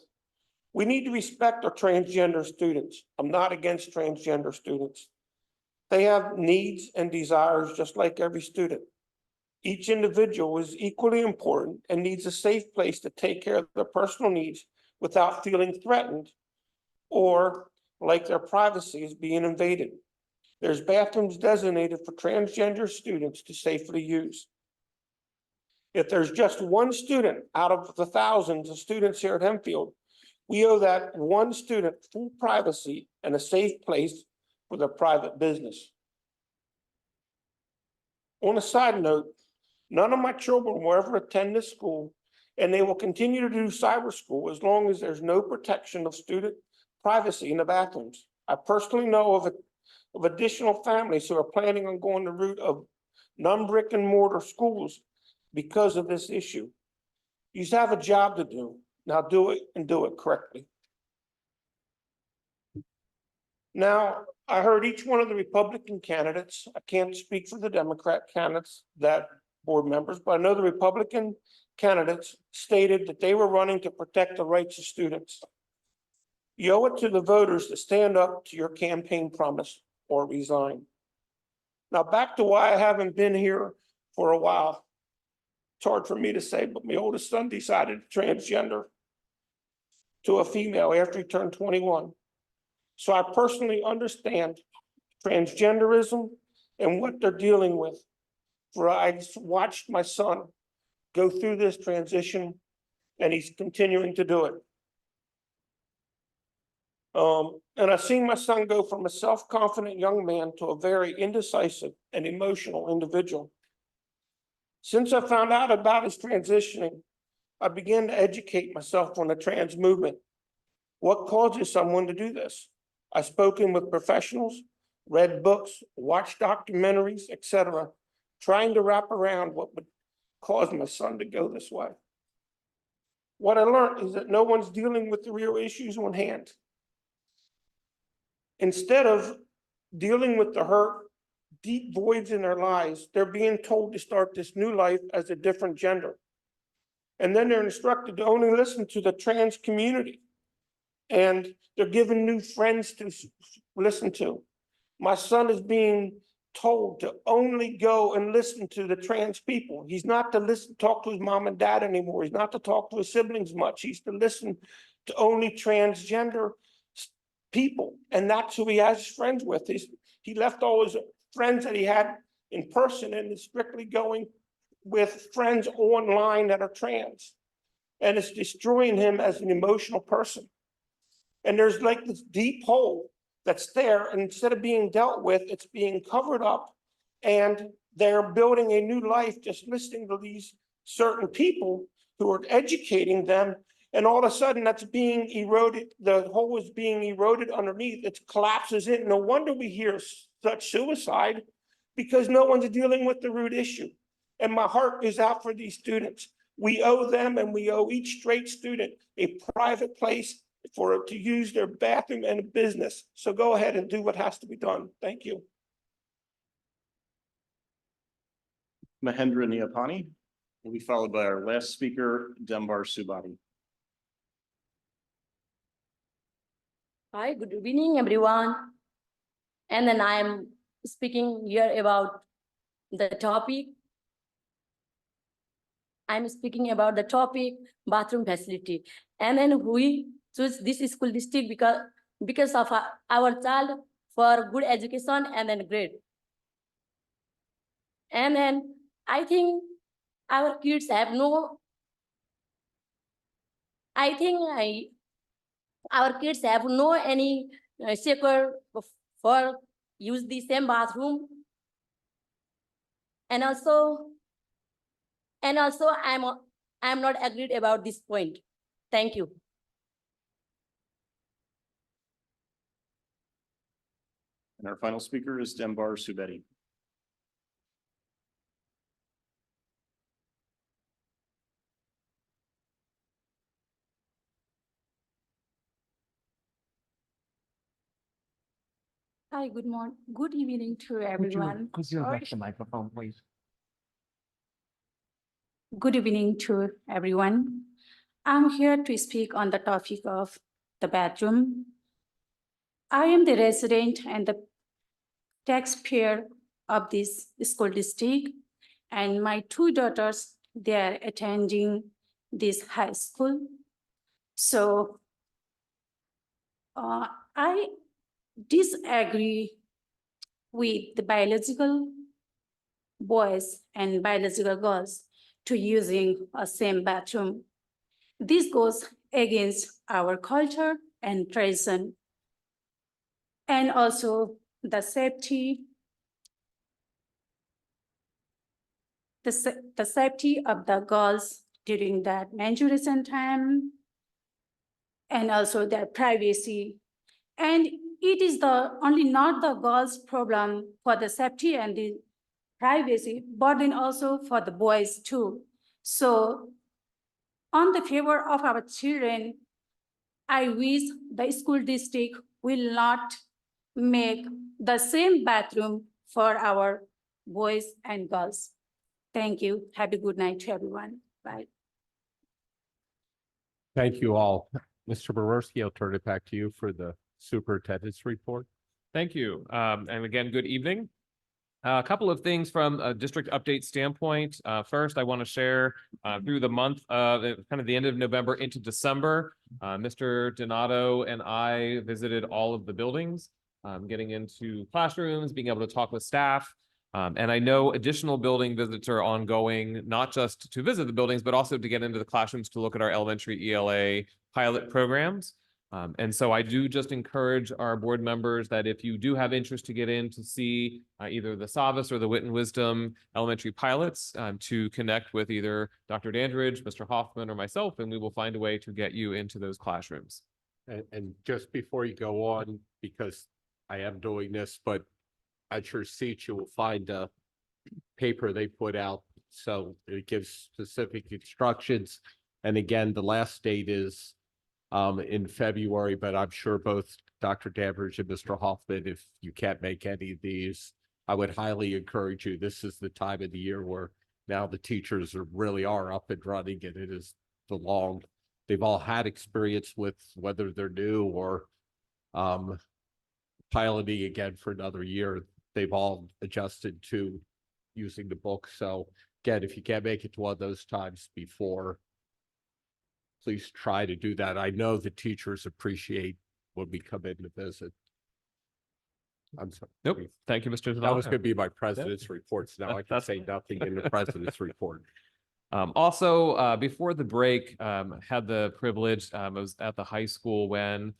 We need to respect our transgender students. I'm not against transgender students. They have needs and desires just like every student. Each individual is equally important and needs a safe place to take care of their personal needs without feeling threatened or like their privacy is being invaded. There's bathrooms designated for transgender students to safely use. If there's just one student out of the thousands of students here at Hempfield, we owe that one student full privacy and a safe place for their private business. On a side note, none of my children will ever attend this school, and they will continue to do cyber school as long as there's no protection of student privacy in the bathrooms. I personally know of additional families who are planning on going the route of non-brick and mortar schools because of this issue. You have a job to do. Now do it and do it correctly. Now, I heard each one of the Republican candidates. I can't speak for the Democrat candidates, that board members, but I know the Republican candidates stated that they were running to protect the rights of students. You owe it to the voters to stand up to your campaign promise or resign. Now back to why I haven't been here for a while. It's hard for me to say, but my oldest son decided to transgender to a female after he turned 21. So I personally understand transgenderism and what they're dealing with. For I watched my son go through this transition, and he's continuing to do it. And I've seen my son go from a self-confident young man to a very indecisive and emotional individual. Since I found out about his transitioning, I began to educate myself on the trans movement. What causes someone to do this? I've spoken with professionals, read books, watched documentaries, etc., trying to wrap around what would cause my son to go this way. What I learned is that no one's dealing with the real issues on hand. Instead of dealing with the hurt, deep voids in their lives, they're being told to start this new life as a different gender. And then they're instructed to only listen to the trans community. And they're given new friends to listen to. My son is being told to only go and listen to the trans people. He's not to talk to his mom and dad anymore. He's not to talk to his siblings much. He's to listen to only transgender people. And that's who he has friends with. He left all his friends that he had in person and is strictly going with friends online that are trans. And it's destroying him as an emotional person. And there's like this deep hole that's there, and instead of being dealt with, it's being covered up, and they're building a new life just listening to these certain people who are educating them, and all of a sudden that's being eroded. The hole is being eroded underneath. It collapses in. No wonder we hear such suicide, because no one's dealing with the root issue. And my heart is out for these students. We owe them, and we owe each straight student a private place to use their bathroom and a business. So go ahead and do what has to be done. Thank you. Mahendra Neopani will be followed by our last speaker, Dembar Subadi. Hi, good evening, everyone. And then I am speaking here about the topic. I'm speaking about the topic bathroom facility. And then we choose this school district because of our child for good education and then grade. And then I think our kids have our kids have no any secure for use the same bathroom. And also I'm not agreed about this point. Thank you. And our final speaker is Dembar Subedi. Hi, good evening to everyone. the microphone, please? Good evening to everyone. I'm here to speak on the topic of the bathroom. I am the resident and the taxpayer of this school district, and my two daughters, they are attending this high school. So I disagree with the biological boys and biological girls to using a same bathroom. This goes against our culture and tradition. And also the safety, the safety of the girls during that menstruation time, and also their privacy. And it is only not the girls' problem for the safety and the privacy, but then also for the boys too. So on the favor of our children, I wish the school district will not make the same bathroom for our boys and girls. Thank you. Have a good night to everyone. Bye. Thank you all. Mr. Boровsky, I'll turn it back to you for the superintendent's report. Thank you. And again, good evening. A couple of things from a district update standpoint. First, I want to share through the month of kind of the end of November into December, Mr. Donato and I visited all of the buildings, getting into classrooms, being able to talk with staff. And I know additional building visits are ongoing, not just to visit the buildings, but also to get into the classrooms to look at our elementary ELA pilot programs. And so I do just encourage our board members that if you do have interest to get in to see either the Savas or the Wit and Wisdom elementary pilots, to connect with either Dr. Dandridge, Mr. Hoffman, or myself, and we will find a way to get you into those classrooms. And just before you go on, because I am doing this, but at your seat, you will find a paper they put out. So it gives specific instructions. And again, the last date is in February, but I'm sure both Dr. Dandridge and Mr. Hoffman, if you can't make any of these, I would highly encourage you. This is the time of the year where now the teachers really are up and running, and it is they've all had experience with whether they're new or piloting again for another year. They've all adjusted to using the book. So again, if you can't make it to one of those times before, please try to do that. I know the teachers appreciate when we come in to visit. I'm sorry. Nope. Thank you, Mr. That was going to be my president's report. So now I can say nothing in the president's report. Also, before the break, had the privilege, I was at the high school when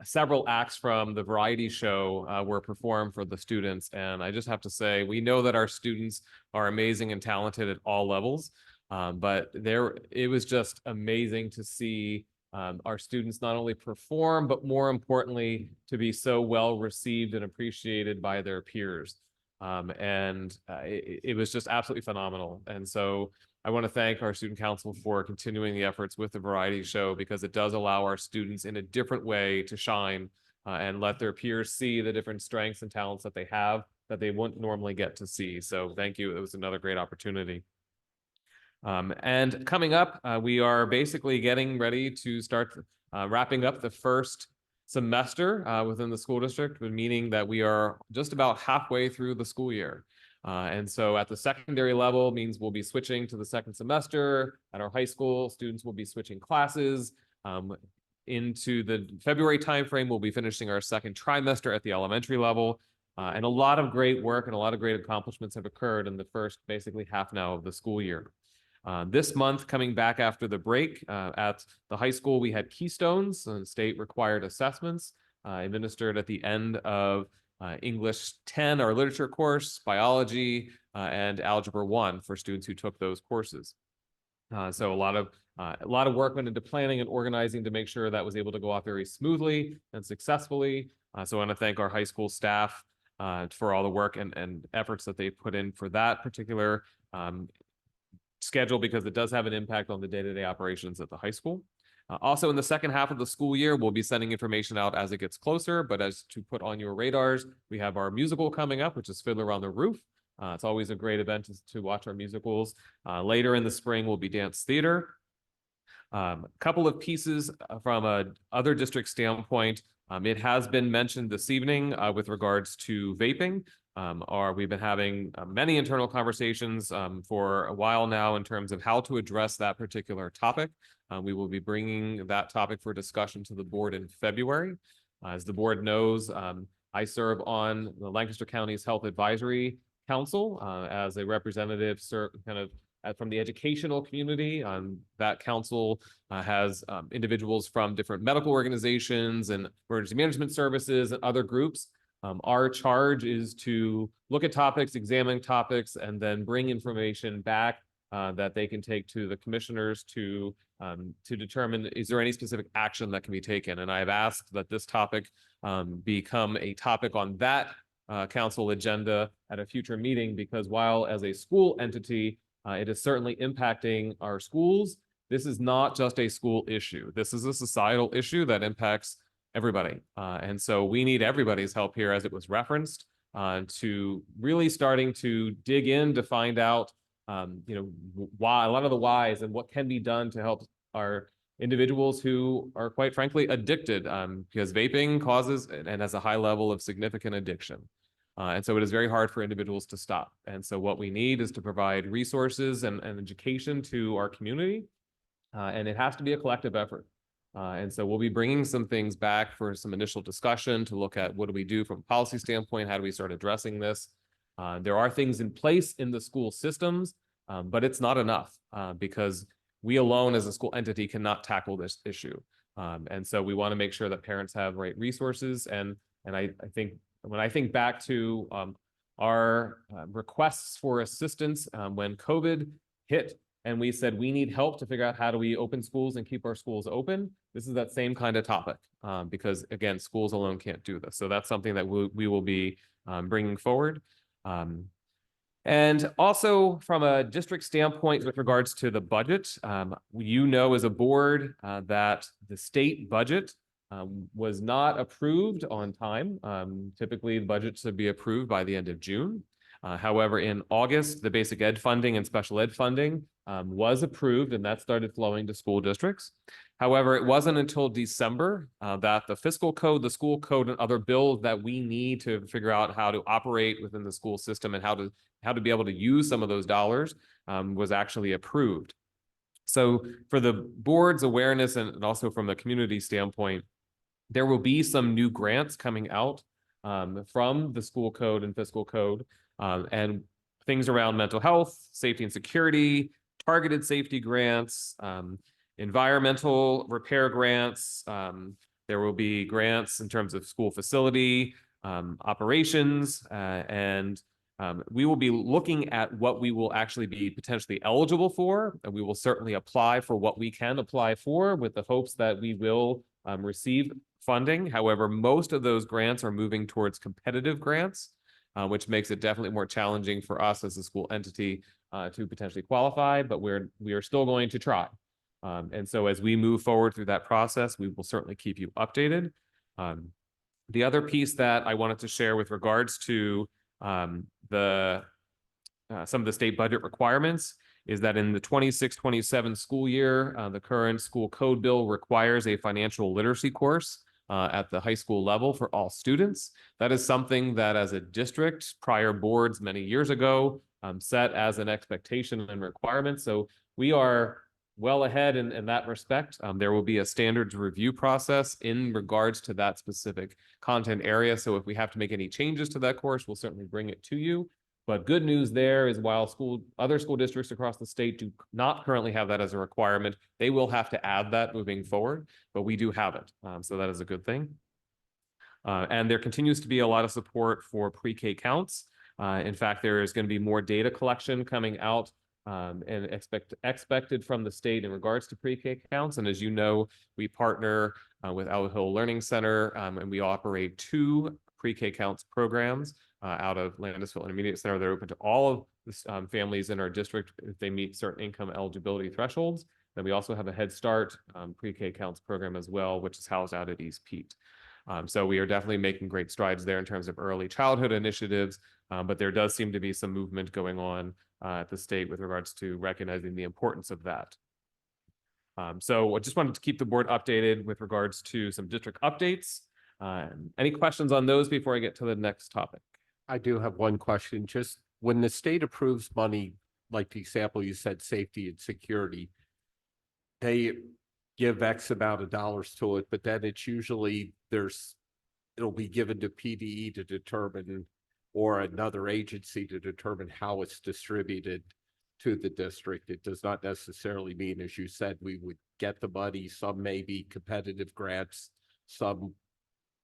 several acts from the variety show were performed for the students. And I just have to say, we know that our students are amazing and talented at all levels. But it was just amazing to see our students not only perform, but more importantly, to be so well received and appreciated by their peers. It was just absolutely phenomenal. And so I want to thank our student council for continuing the efforts with the variety show, because it does allow our students in a different way to shine and let their peers see the different strengths and talents that they have that they wouldn't normally get to see. So thank you. It was another great opportunity. And coming up, we are basically getting ready to start wrapping up the first semester within the school district, meaning that we are just about halfway through the school year. And so at the secondary level means we'll be switching to the second semester. At our high school, students will be switching classes. Into the February timeframe, we'll be finishing our second trimester at the elementary level. And a lot of great work and a lot of great accomplishments have occurred in the first basically half now of the school year. This month, coming back after the break, at the high school, we had Keystones and state required assessments administered at the end of English 10, our literature course, biology, and Algebra 1 for students who took those courses. So a lot of work went into planning and organizing to make sure that was able to go off very smoothly and successfully. So I want to thank our high school staff for all the work and efforts that they put in for that particular schedule, because it does have an impact on the day-to-day operations at the high school. Also, in the second half of the school year, we'll be sending information out as it gets closer, but as to put on your radars, we have our musical coming up, which is Fiddler on the Roof. It's always a great event to watch our musicals. Later in the spring will be dance theater. A couple of pieces from a other district standpoint. It has been mentioned this evening with regards to vaping. We've been having many internal conversations for a while now in terms of how to address that particular topic. We will be bringing that topic for discussion to the board in February. As the board knows, I serve on the Lancaster County's Health Advisory Council as a representative from the educational community. That council has individuals from different medical organizations and emergency management services and other groups. Our charge is to look at topics, examine topics, and then bring information back that they can take to the commissioners to determine, is there any specific action that can be taken? And I have asked that this topic become a topic on that council agenda at a future meeting, because while as a school entity, it is certainly impacting our schools, this is not just a school issue. This is a societal issue that impacts everybody. And so we need everybody's help here, as it was referenced, to really starting to dig in to find out, why, a lot of the whys and what can be done to help our individuals who are quite frankly addicted, because vaping causes and has a high level of significant addiction. And so it is very hard for individuals to stop. And so what we need is to provide resources and education to our community. And it has to be a collective effort. And so we'll be bringing some things back for some initial discussion to look at what do we do from a policy standpoint, how do we start addressing this? There are things in place in the school systems, but it's not enough because we alone as a school entity cannot tackle this issue. And so we want to make sure that parents have right resources. And I think when I think back to our requests for assistance when COVID hit, and we said we need help to figure out how do we open schools and keep our schools open. This is that same kind of topic because again, schools alone can't do this. So that's something that we will be bringing forward. And also from a district standpoint with regards to the budget, as a board that the state budget was not approved on time. Typically, the budget should be approved by the end of June. However, in August, the basic ed funding and special ed funding was approved, and that started flowing to school districts. However, it wasn't until December that the fiscal code, the school code, and other bills that we need to figure out how to operate within the school system and how to be able to use some of those dollars was actually approved. So for the board's awareness and also from the community standpoint, there will be some new grants coming out from the school code and fiscal code and things around mental health, safety and security, targeted safety grants, environmental repair grants. There will be grants in terms of school facility operations, and we will be looking at what we will actually be potentially eligible for, and we will certainly apply for what we can apply for with the hopes that we will receive funding. However, most of those grants are moving towards competitive grants, which makes it definitely more challenging for us as a school entity to potentially qualify, but we are still going to try. And so as we move forward through that process, we will certainly keep you updated. The other piece that I wanted to share with regards to some of the state budget requirements is that in the 26-27 school year, the current school code bill requires a financial literacy course at the high school level for all students. That is something that as a district, prior boards many years ago set as an expectation and requirement. So we are well ahead in that respect. There will be a standards review process in regards to that specific content area. So if we have to make any changes to that course, we'll certainly bring it to you. But good news there is while other school districts across the state do not currently have that as a requirement, they will have to add that moving forward, but we do have it. So that is a good thing. And there continues to be a lot of support for pre-K counts. In fact, there is going to be more data collection coming out and expected from the state in regards to pre-K counts. And as you know, we partner with Owl Hill Learning Center, and we operate 2 pre-K counts programs out of Landisville Intermediate Center. They're open to all of the families in our district if they meet certain income eligibility thresholds. Then we also have a Head Start pre-K counts program as well, which is housed out at East Pete. So we are definitely making great strides there in terms of early childhood initiatives, but there does seem to be some movement going on at the state with regards to recognizing the importance of that. So I just wanted to keep the board updated with regards to some district updates. Any questions on those before I get to the next topic? I do have one question. Just when the state approves money, like the example you said, safety and security, they give X amount of dollars to it, but then it's usually it'll be given to PDE to determine, or another agency to determine how it's distributed to the district. It does not necessarily mean, as you said, we would get the money. Some may be competitive grants, some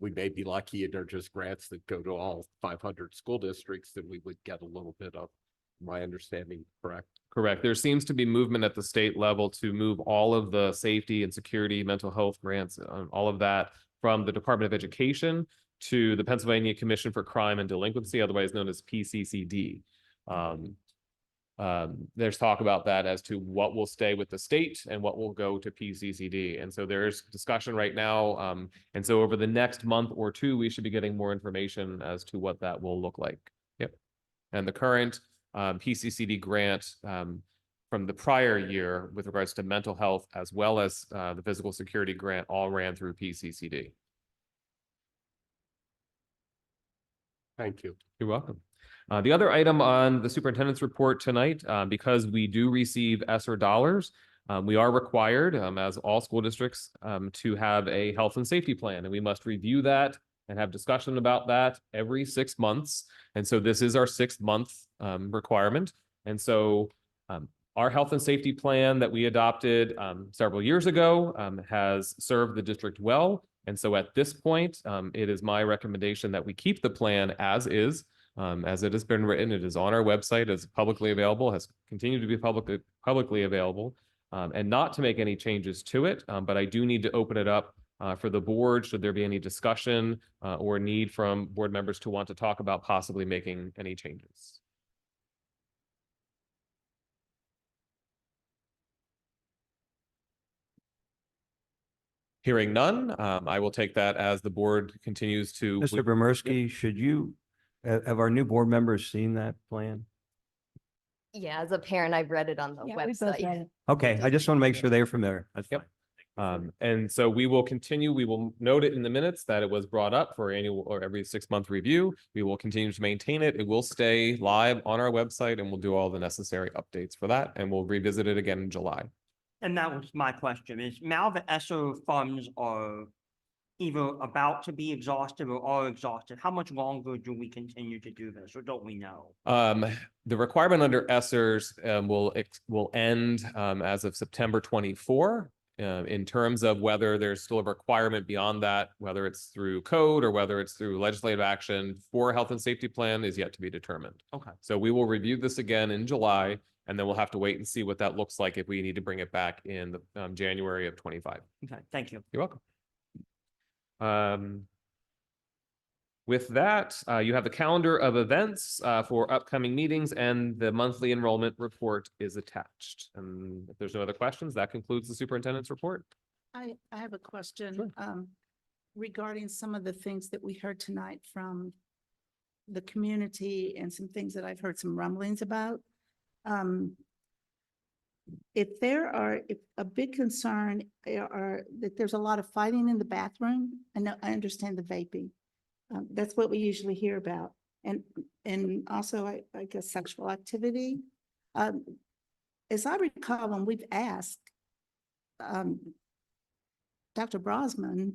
we may be lucky and they're just grants that go to all 500 school districts that we would get a little bit of. My understanding correct? Correct. There seems to be movement at the state level to move all of the safety and security, mental health grants, all of that from the Department of Education to the Pennsylvania Commission for Crime and Delinquency, otherwise known as PCCD. There's talk about that as to what will stay with the state and what will go to PCCD. And so there's discussion right now. And so over the next month or 2, we should be getting more information as to what that will look like. Yep. And the current PCCD grant from the prior year with regards to mental health, as well as the physical security grant, all ran through PCCD. Thank you. You're welcome. The other item on the superintendent's report tonight, because we do receive ESSER dollars, we are required, as all school districts, to have a health and safety plan, and we must review that and have discussion about that every 6 months. And so this is our 6th month requirement. And so our health and safety plan that we adopted several years ago has served the district well. And so at this point, it is my recommendation that we keep the plan as is. As it has been written, it is on our website, it's publicly available, has continued to be publicly available, and not to make any changes to it. But I do need to open it up for the board, should there be any discussion or need from board members to want to talk about possibly making any changes. Hearing none, I will take that as the board continues to. Mr. Bremersky, should you, have our new board members seen that plan? Yeah, as a parent, I've read it on the website. Okay, I just want to make sure they're familiar. That's fine. And so we will continue, we will note it in the minutes that it was brought up for annual or every 6-month review. We will continue to maintain it. It will stay live on our website, and we'll do all the necessary updates for that. And we'll revisit it again in July. And that was my question, is now the ESSER funds are either about to be exhausted or are exhausted, how much longer do we continue to do this, or don't we know? The requirement under ESSERS will end as of September 24. In terms of whether there's still a requirement beyond that, whether it's through code or whether it's through legislative action for a health and safety plan, is yet to be determined. Okay. So we will review this again in July, and then we'll have to wait and see what that looks like if we need to bring it back in the January of 25. Okay, thank you. You're welcome. With that, you have the calendar of events for upcoming meetings, and the monthly enrollment report is attached. And if there's no other questions, that concludes the superintendent's report. I have a question regarding some of the things that we heard tonight from the community and some things that I've heard some rumblings about. If a big concern are that there's a lot of fighting in the bathroom, I understand the vaping. That's what we usually hear about. And also, I guess, sexual activity. As I recall, when we've asked Dr. Brosman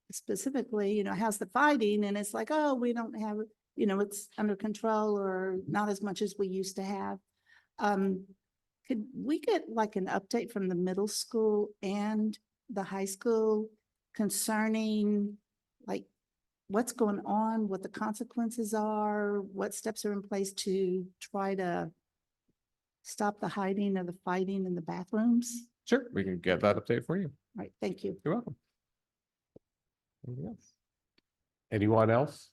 specifically, how's the fighting? And it's like, oh, we don't have, it's under control or not as much as we used to have. Could we get like an update from the middle school and the high school concerning like what's going on, what the consequences are, what steps are in place to try to stop the hiding or the fighting in the bathrooms? Sure, we can get that update for you. All right, thank you. You're welcome. Anything else? Anyone else?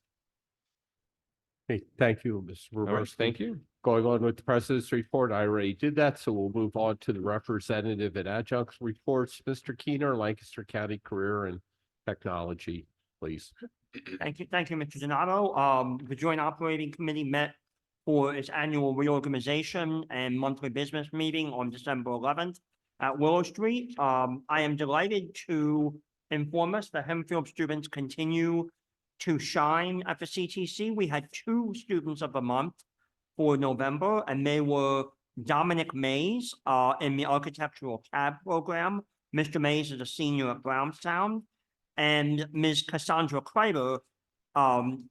Hey, thank you, Mr. All right, Roberts. thank you. Going on with the president's report, I already did that, so we'll move on to the representative and adjunct reports. Mr. Keener, Lancaster County Career and Technology, please. Thank you, Mr. Donato. The Joint Operating Committee met for its annual reorganization and monthly business meeting on December 11th at Willow Street. I am delighted to inform us that Hempfield students continue to shine at the CTC. We had 2 students of the month for November, and they were Dominic Mays in the architectural CAD program. Mr. Mays is a senior at Brownstown, and Ms. Cassandra Kreider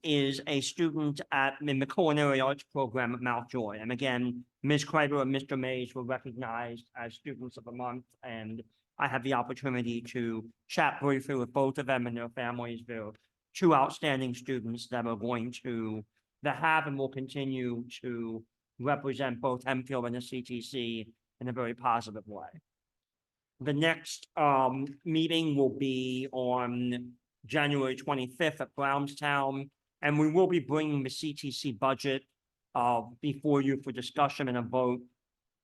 is a student in the culinary arts program at Mountjoy. And again, Ms. Kreider and Mr. Mays were recognized as students of the month, and I had the opportunity to chat briefly with both of them and their families. They're 2 outstanding students that are going to, that have and will continue to represent both Hempfield and the CTC in a very positive way. The next meeting will be on January 25th at Brownstown, and we will be bringing the CTC budget before you for discussion and a vote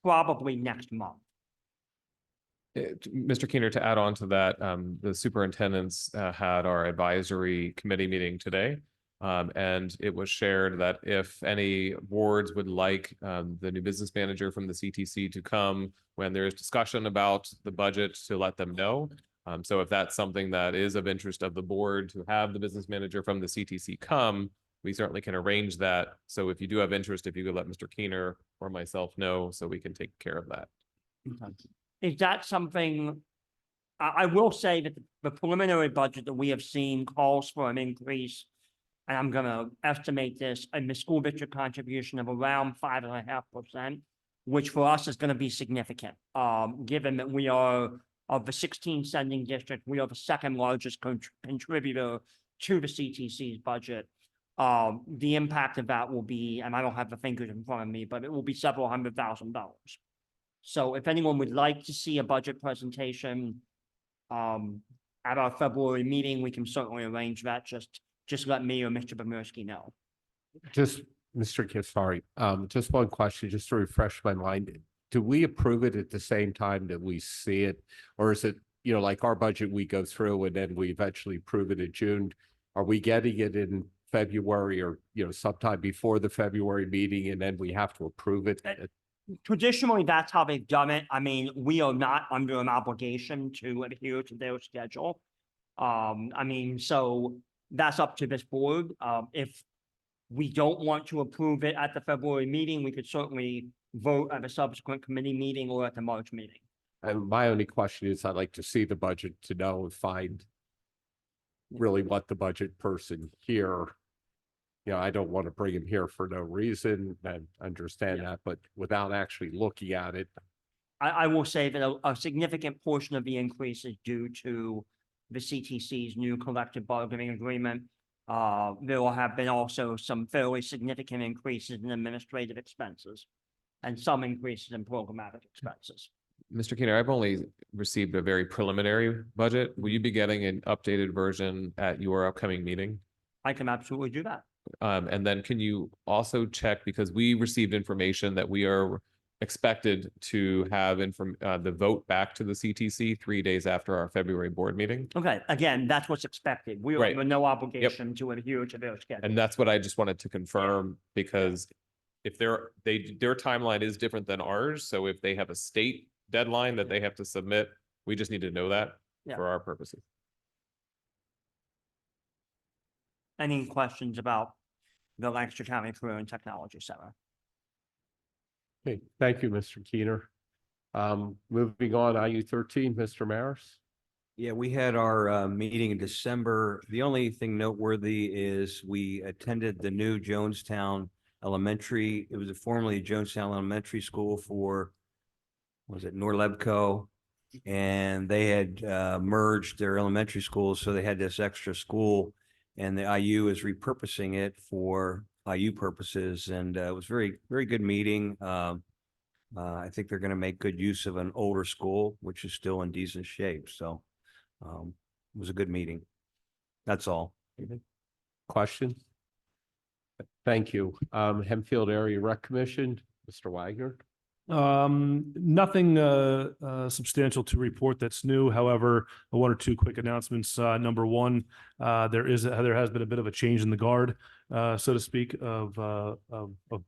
probably next month. Mr. Keener, to add on to that, the superintendents had our advisory committee meeting today. And it was shared that if any boards would like the new business manager from the CTC to come when there is discussion about the budget, to let them know. So if that's something that is of interest of the board, to have the business manager from the CTC come, we certainly can arrange that. So if you do have interest, if you could let Mr. Keener or myself know, so we can take care of that. Is that something, I will say that the preliminary budget that we have seen calls for an increase, and I'm gonna estimate this, in the school district contribution of around 5.5%, which for us is gonna be significant. Given that we are, of the 16 sending districts, we are the second largest contributor to the CTC's budget. The impact of that will be, and I don't have the figures in front of me, but it will be several $100,000. So if anyone would like to see a budget presentation at our February meeting, we can certainly arrange that. Just let me or Mr. Bomerski know. Just, Mr. Kisari, just one question, just to refresh my mind. Do we approve it at the same time that we see it? Or is it, like our budget, we go through and then we eventually approve it in June? Are we getting it in February or, sometime before the February meeting and then we have to approve it? Traditionally, that's how they've done it. I mean, we are not under an obligation to adhere to their schedule. So that's up to this board. If we don't want to approve it at the February meeting, we could certainly vote at a subsequent committee meeting or at the March meeting. And my only question is, I'd like to see the budget to know and find really what the budget person here. I don't want to bring him here for no reason and understand that, but without actually looking at it. I will say that a significant portion of the increase is due to the CTC's new collective bargaining agreement. There will have been also some fairly significant increases in administrative expenses and some increases in programmatic expenses. Mr. Keener, I've only received a very preliminary budget. Will you be getting an updated version at your upcoming meeting? I can absolutely do that. And then can you also check, because we received information that we are expected to have the vote back to the CTC 3 days after our February board meeting. Okay, again, that's what's expected. We are Right. under no obligation to adhere to their schedule. And that's what I just wanted to confirm, because if their timeline is different than ours, so if they have a state deadline that they have to submit, we just need to know that Yeah. for our purposes. Any questions about the Lancaster County Career and Technology Center? Okay, thank you, Mr. Keener. Moving on, IU13, Mr. Maris. Yeah, we had our meeting in December. The only thing noteworthy is we attended the new Jonestown Elementary. It was formerly Jonestown Elementary School for, was it Norlebco? And they had merged their elementary schools, so they had this extra school. And the IU is repurposing it for IU purposes, and it was very good meeting. I think they're going to make good use of an older school, which is still in decent shape. So it was a good meeting. That's all. Questions? Thank you. Hempfield Area Rec Commission, Mr. Wagner. Nothing substantial to report that's new. However, one or two quick announcements. Number one, there has been a bit of a change in the guard, so to speak, of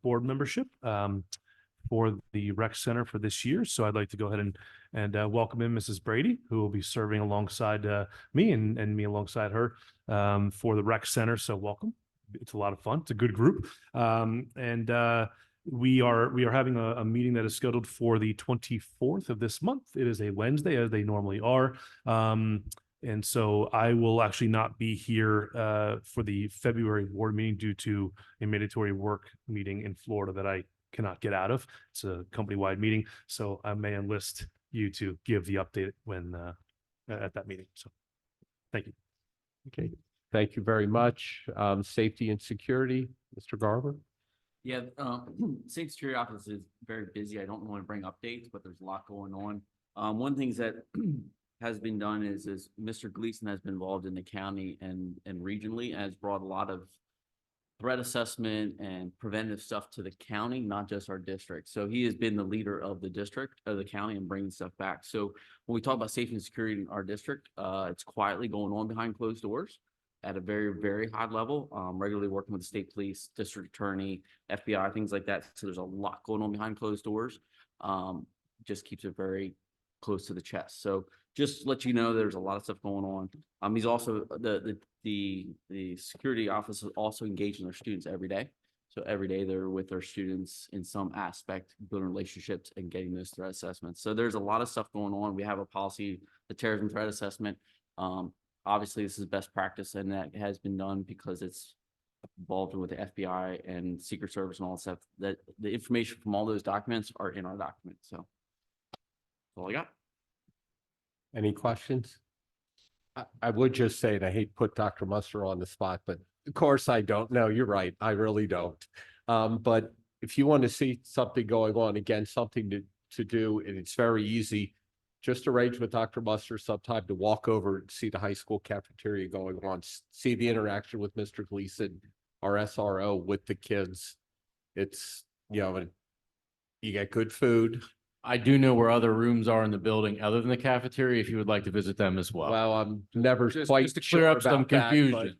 board membership for the rec center for this year. So I'd like to go ahead and welcome in Mrs. Brady, who will be serving alongside me and me alongside her for the rec center. So welcome. It's a lot of fun. It's a good group. We are having a meeting that is scheduled for the 24th of this month. It is a Wednesday, as they normally are. And so I will actually not be here for the February board meeting due to a mandatory work meeting in Florida that I cannot get out of. It's a company-wide meeting, so I may enlist you to give the update when at that meeting. So thank you. Okay, thank you very much. Safety and security, Mr. Garber. Yeah, Safety Security Office is very busy. I don't want to bring updates, but there's a lot going on. One thing that has been done is Mr. Gleason has been involved in the county and regionally, and has brought a lot of threat assessment and preventive stuff to the county, not just our district. So he has been the leader of the district, of the county, and bringing stuff back. So when we talk about safety and security in our district, it's quietly going on behind closed doors at a very, very high level, regularly working with the state police, district attorney, FBI, things like that. So there's a lot going on behind closed doors. Just keeps it very close to the chest. So just to let you know, there's a lot of stuff going on. He's also, the security office is also engaging their students every day. So every day they're with their students in some aspect, building relationships and getting those threat assessments. So there's a lot of stuff going on. We have a policy, the terrorism threat assessment. Obviously, this is best practice, and that has been done because it's involved with the FBI and Secret Service and all that stuff. That the information from all those documents are in our document. So that's all I got. Any questions? I would just say, and I hate to put Dr. Muster on the spot, but of course I don't know. You're right. I really don't. But if you want to see something going on, again, something to do, and it's very easy, just arrange with Dr. Muster sometime to walk over and see the high school cafeteria going on, see the interaction with Mr. Gleason, our SRO, with the kids. It's, you know, you get good food. I do know where other rooms are in the building other than the cafeteria, if you would like to visit them as well. Well, I'm never quite Just to clear sure up some about that, confusion.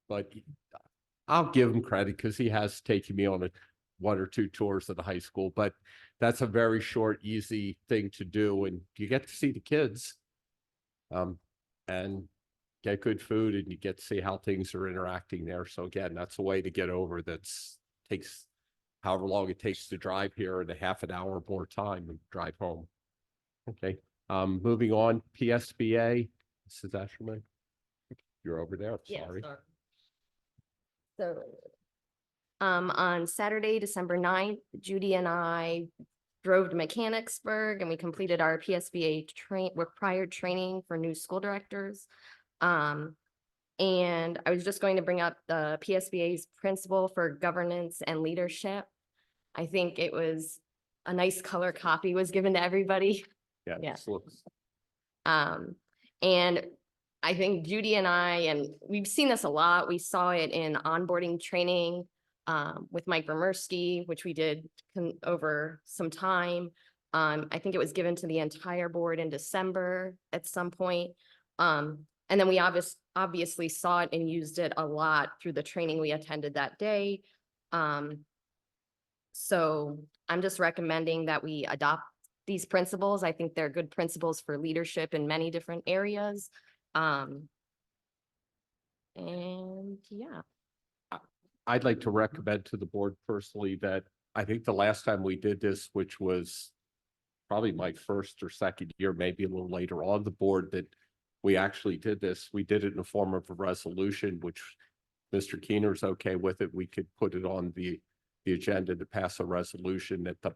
but I'll give him credit because he has taken me on one or two tours of the high school, but that's a very short, easy thing to do, and you get to see the kids and get good food, and you get to see how things are interacting there. So again, that's a way to get over. Takes however long it takes to drive here, and a half an hour more time and drive home. Okay, moving on, PSBA, Mrs. Asherman, you're over there. Yes, Sorry. So on Saturday, December 9th, Judy and I drove to Mechanicsburg and we completed our PSBA required training for new school directors. And I was just going to bring up the PSBA's principle for governance and leadership. I think it was a nice color copy was given to everybody. Yeah. Yes. Looks. And I think Judy and I, and we've seen this a lot. We saw it in onboarding training with Mike Vermersky, which we did over some time. I think it was given to the entire board in December at some point. And then we obviously saw it and used it a lot through the training we attended that day. So I'm just recommending that we adopt these principles. I think they're good principles for leadership in many different areas. And yeah. I'd like to recommend to the board personally that I think the last time we did this, which was probably my first or second year, maybe a little later on the board, that we actually did this. We did it in the form of a resolution, which Mr. Keener's okay with it. We could put it on the agenda to pass a resolution at the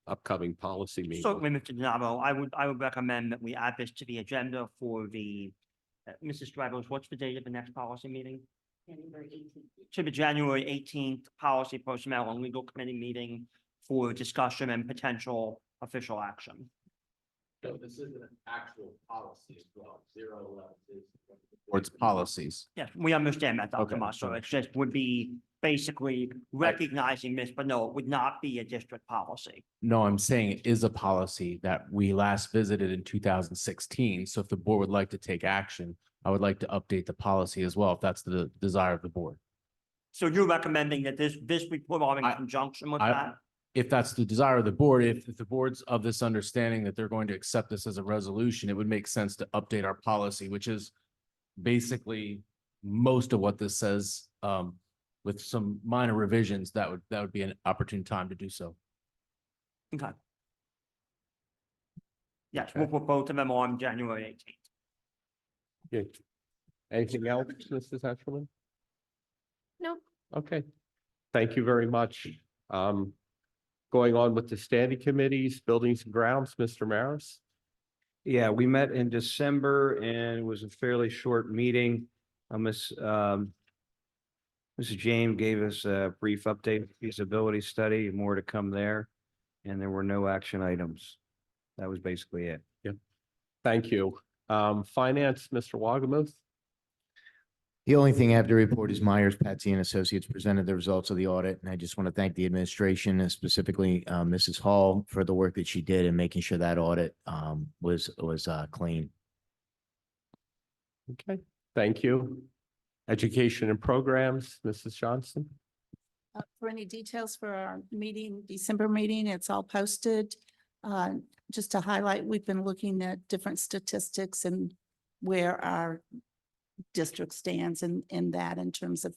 upcoming policy meeting. Certainly, Mr. Navo, I would recommend that we add this to the agenda for the Mrs. Straggles, what's the date of the next policy meeting? January 18th. To the January 18th Policy Personnel and Legal Committee meeting for discussion and potential official action. So this isn't an actual policy as well. 011 is. Board's policies. Yes, we understand that, Dr. Okay. Musso. It just would be basically recognizing this, but no, it would not be a district policy. No, I'm saying it is a policy that we last visited in 2016. So if the board would like to take action, I would like to update the policy as well, if that's the desire of the board. So you're recommending that this be put on in I- conjunction with I- that? If that's the desire of the board, if the board's of this understanding that they're going to accept this as a resolution, it would make sense to update our policy, which is basically most of what this says, with some minor revisions, that would be an opportune time to do so. Okay. Yes, we'll put both of them on January 18th. Good. Anything else, Mrs. Etcherman? No. Okay, thank you very much. Going on with the standing committees, buildings and grounds, Mr. Maris? Yeah, we met in December and it was a fairly short meeting. Mrs. James gave us a brief update, feasibility study, more to come there. And there were no action items. That was basically it. Thank you. Finance, Mr. Wagamuth? The only thing I have to report is Myers, Patsy and Associates presented the results of the audit, and I just want to thank the administration and specifically Mrs. Hall for the work that she did in making sure that audit was clean. Okay, thank you. Education and programs, Mrs. Johnson? For any details for our meeting, December meeting, it's all posted. Just to highlight, we've been looking at different statistics and where our district stands in that in terms of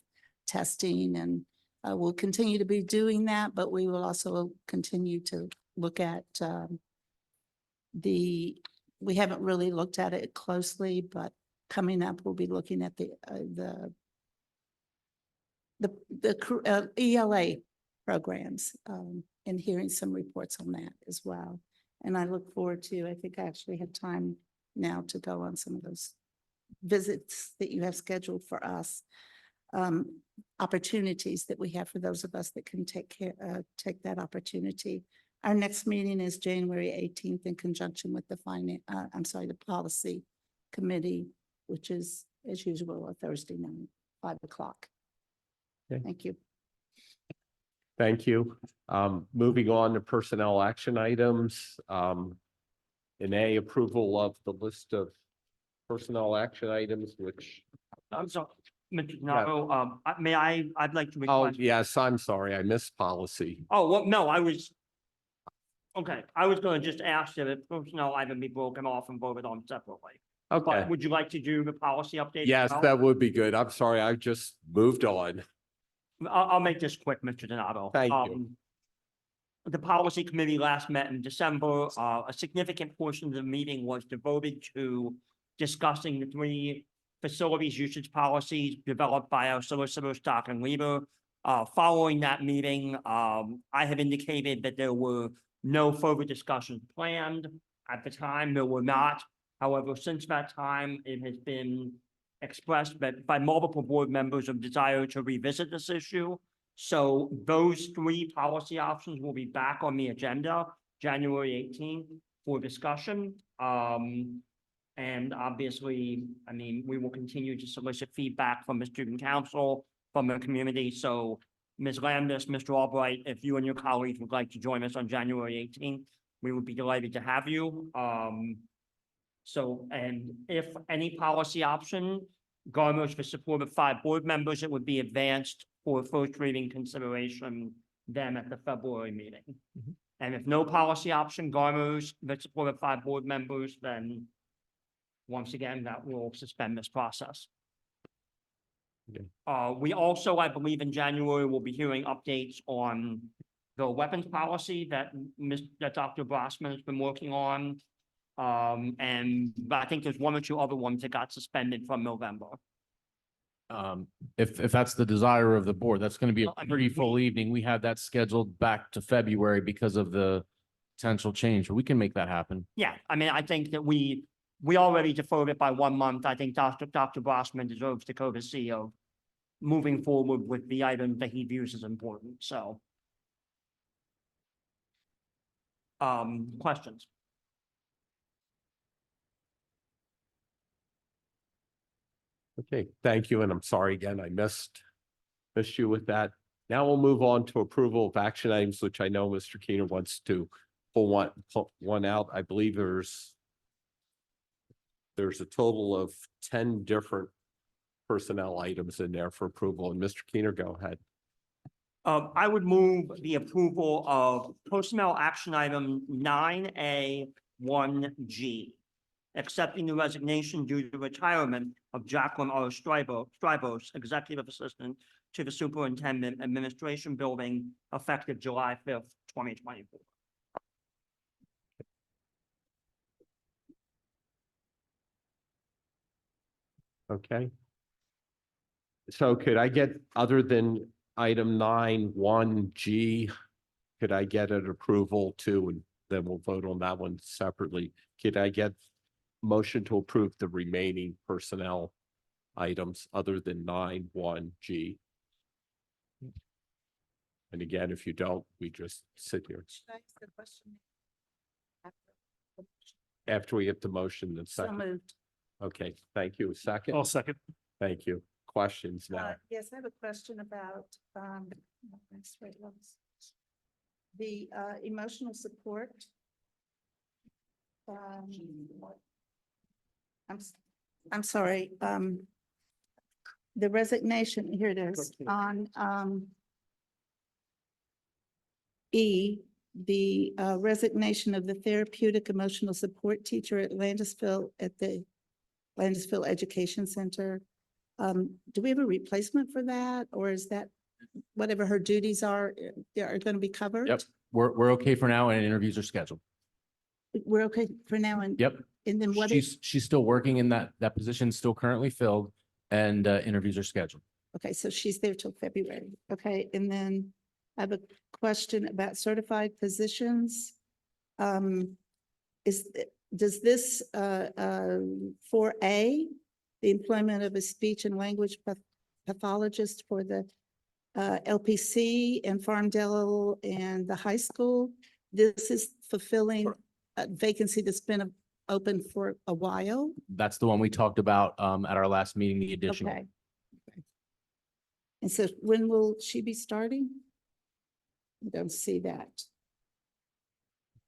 testing, and we'll continue to be doing that, but we will also continue to look at we haven't really looked at it closely, but coming up, we'll be looking at the ELA programs and hearing some reports on that as well. And I look forward to, I think I actually have time now to go on some of those visits that you have scheduled for us, opportunities that we have for those of us that can take that opportunity. Our next meeting is January 18th in conjunction with the the policy committee, which is as usual a Thursday night, 5 o'clock. Okay. Thank you. Thank you. Moving on to personnel action items. In A, approval of the list of personnel action items, which, I'm sorry, Mr. Donato, I'd like to oh, request. yes, I'm sorry, I missed policy. Oh, well, no, okay, I was gonna just ask that the personnel item be broken off and voted on separately. Okay, But would you like to do the policy update? as yes, well? that would be good. I'm sorry, I just moved on. I'll make this quick, Mr. Donato. Thank you. The policy committee last met in December. A significant portion of the meeting was devoted to discussing the 3 facilities usage policies developed by our solicitor, Stock and Leader. Following that meeting, I have indicated that there were no further discussions planned. At the time, there were not. However, since that time, it has been expressed by multiple board members of desire to revisit this issue. So those 3 policy options will be back on the agenda, January 18th, for discussion. And obviously, I mean, we will continue to solicit feedback from the student council, from the community. So Ms. Landis, Mr. Albright, if you and your colleagues would like to join us on January 18th, we would be delighted to have you. And if any policy option garners the support of 5 board members, it would be advanced for first reading consideration then at the February meeting. And if no policy option garners the support of 5 board members, then once again, that will suspend this process. Okay. We also, I believe in January, will be hearing updates on the weapons policy that Dr. Brossman has been working on. But I think there's 1 or 2 other ones that got suspended from November. If that's the desire of the board, that's going to be Well, I a mean, pretty full evening. We had that scheduled back to February because of the potential change, but we can make that happen. Yeah, I mean, I think that we already deferred it by 1 month. I think Dr. Brossman deserves the courtesy of moving forward with the item that he views as important, so. Questions? Okay, thank you, and I'm sorry again, I missed you with that. Now we'll move on to approval of action items, which I know Mr. Keener wants to pull one out. I believe there's a total of 10 different personnel items in there for approval, and Mr. Keener, go ahead. I would move the approval of personnel action item 9A1G. Accepting the resignation due to retirement of Jacqueline R. Stribos, Executive Assistant to the Superintendent Administration Building, effective July 5th, 2024. Okay. So could I get, other than item 9(1)G, could I get an approval to, and then we'll vote on that one separately. Could I get motion to approve the remaining personnel items other than 9(1)G? And again, if you don't, we just sit here. After we get the motion, then So second. moved. Okay, thank you. A second? I'll second. Thank you. Questions now? Yes, I have a question about, the, emotional support. I'm sorry, the resignation, here it is, on, E, the resignation of the therapeutic emotional support teacher at Landisville at the Landisville Education Center. Do we have a replacement for that, or is that whatever her duties are going to be covered? Yep, we're okay for now and interviews are scheduled. We're okay for now, and Yep. and then what is, She's still working in that position, still currently filled, and interviews are scheduled. okay, so she's there till February, okay, and then I have a question about certified positions. Does this 4A, the employment of a speech and language pathologist for the LPC and Farmdale and the high school, this is fulfilling a vacancy that's been open for a while? That's the one we talked about at our last meeting, the additional. Okay. And so when will she be starting? I don't see that.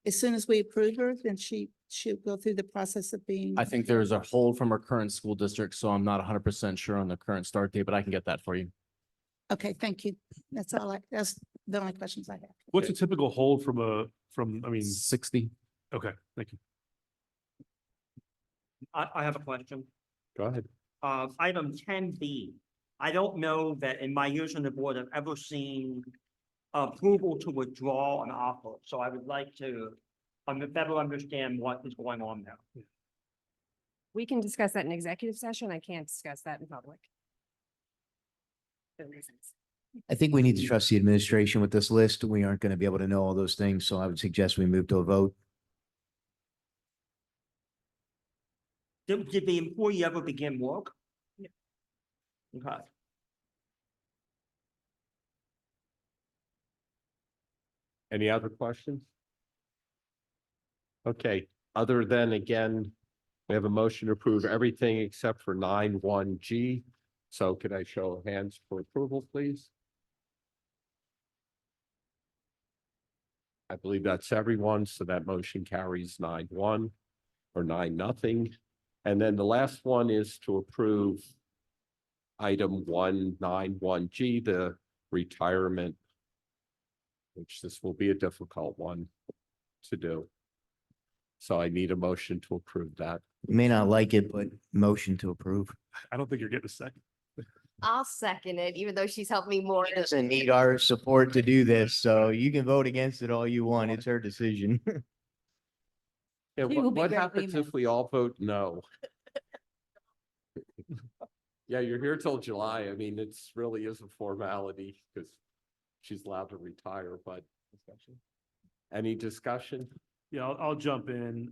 As soon as we approve her, then she'll go through the process of being. I think there's a hold from our current school district, so I'm not 100% sure on the current start date, but I can get that for you. Okay, thank you. That's the only questions I have. What's a typical hold from I mean, 60. okay, thank you. I have a question. Go ahead. Item 10B. I don't know that in my years on the board, I've ever seen approval to withdraw an offer. So I would like to better understand what is going on there. We can discuss that in executive session. I can't discuss that in public. For reasons. I think we need to trust the administration with this list. We aren't going to be able to know all those things, so I would suggest we move to a vote. Did the employee ever begin work? No. Okay. Any other questions? Okay, other than, again, we have a motion to approve everything except for 9(1)G. So could I show of hands for approval, please? I believe that's everyone, so that motion carries 9-1 or 9-0. And then the last one is to approve item 191G, the retirement, which this will be a difficult one to do. So I need a motion to approve that. You may not like it, but motion to approve. I don't think you're getting a second. I'll second it, even though she's helped me more. She doesn't need our support to do this, so you can vote against it all you want. It's her decision. Yeah, She will what be very happens if we all vote no? Yeah, you're here till July. I mean, it's really is a formality because she's allowed to retire, but any discussion? Yeah, I'll jump in.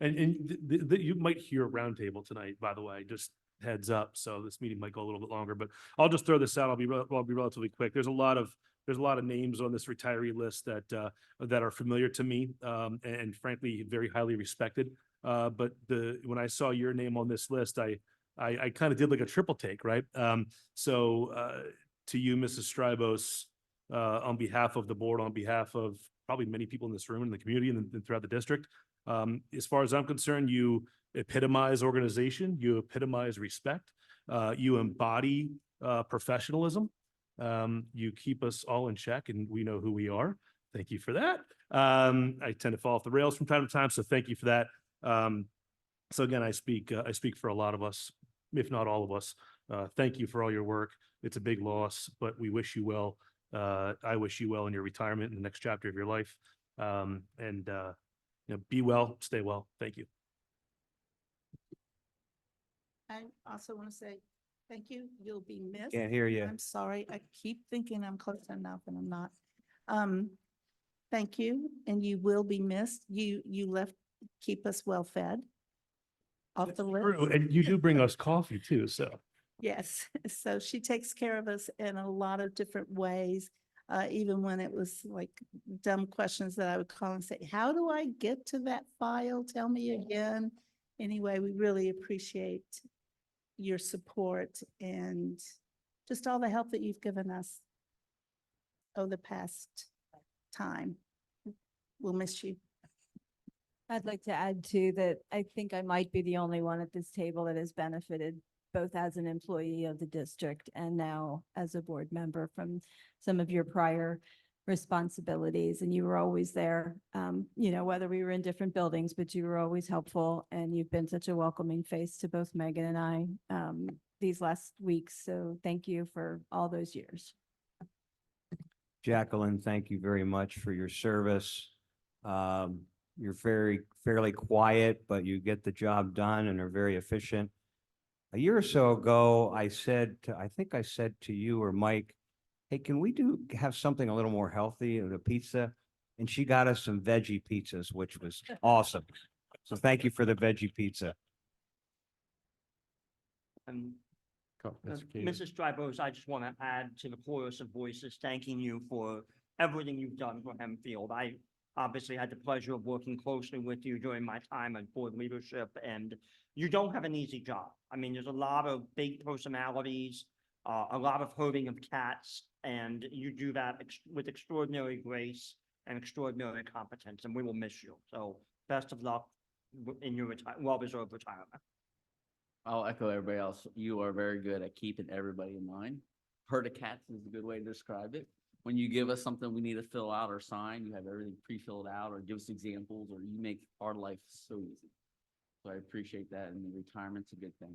And you might hear a roundtable tonight, by the way, just heads up. So this meeting might go a little bit longer, but I'll just throw this out. I'll be relatively quick. There's a lot of names on this retiree list that are familiar to me, and frankly, very highly respected. But when I saw your name on this list, I kind of did like a triple take, right? So to you, Mrs. Strybos, on behalf of the board, on behalf of probably many people in this room, in the community, and throughout the district, as far as I'm concerned, you epitomize organization, you epitomize respect, you embody professionalism. You keep us all in check, and we know who we are. Thank you for that. I tend to fall off the rails from time to time, so thank you for that. So again, I speak for a lot of us, if not all of us. Thank you for all your work. It's a big loss, but we wish you well. I wish you well in your retirement, in the next chapter of your life. Be well, stay well. Thank you. I also want to say, thank you. You'll be missed. Can't hear you. I'm sorry. I keep thinking I'm close enough and I'm not. Thank you, and you will be missed. You left, keep us well fed. Off the list. True, and you do bring us coffee too, so. Yes, so she takes care of us in a lot of different ways. Even when it was like dumb questions that I would call and say, how do I get to that file? Tell me again. Anyway, we really appreciate your support and just all the help that you've given us over the past time. We'll miss you. I'd like to add too that I think I might be the only one at this table that has benefited both as an employee of the district and now as a board member from some of your prior responsibilities. And you were always there, whether we were in different buildings, but you were always helpful. And you've been such a welcoming face to both Megan and I these last weeks. So thank you for all those years. Jacqueline, thank you very much for your service. You're fairly quiet, but you get the job done and are very efficient. A year or so ago, I think I said to you or Mike, hey, can we have something a little more healthy, a pizza? And she got us some veggie pizzas, which was awesome. So thank you for the veggie pizza. Mrs. Strybos, I just want to add to the chorus of voices, thanking you for everything you've done for Hempfield. I obviously had the pleasure of working closely with you during my time at board leadership, and you don't have an easy job. I mean, there's a lot of big personalities, a lot of herding of cats, and you do that with extraordinary grace and extraordinary competence, and we will miss you. So best of luck in your well-deserved retirement. I'll echo everybody else. You are very good at keeping everybody in mind. Herd of cats is a good way to describe it. When you give us something we need to fill out or sign, you have everything pre-filled out or give us examples, or you make our life so easy. So I appreciate that, and the retirement's a good thing.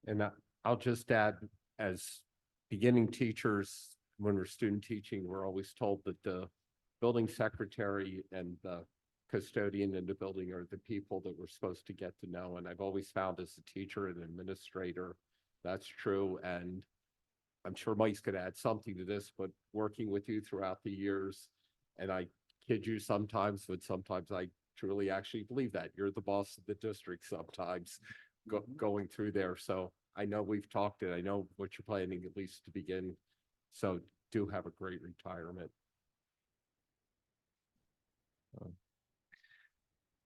And I'll just add, as beginning teachers, when we're student teaching, we're always told that the building secretary and the custodian in the building are the people that we're supposed to get to know. And I've always found as a teacher and administrator, that's true. And I'm sure Mike's going to add something to this, but working with you throughout the years, and I kid you sometimes, but sometimes I truly actually believe that you're the boss of the district sometimes going through there. So I know we've talked and I know what you're planning, at least to begin. So do have a great retirement.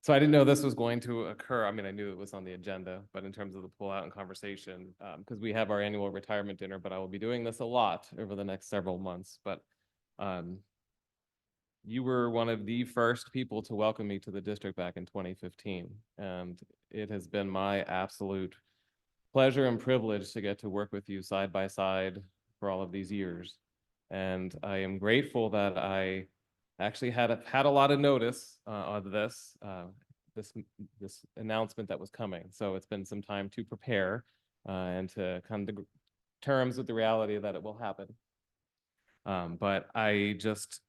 So I didn't know this was going to occur. I mean, I knew it was on the agenda, but in terms of the pullout and conversation, because we have our annual retirement dinner, but I will be doing this a lot over the next several months. But you were one of the first people to welcome me to the district back in 2015. And it has been my absolute pleasure and privilege to get to work with you side by side for all of these years. And I am grateful that I actually had a lot of notice of this announcement that was coming. So it's been some time to prepare and to come to terms with the reality that it will happen. But I just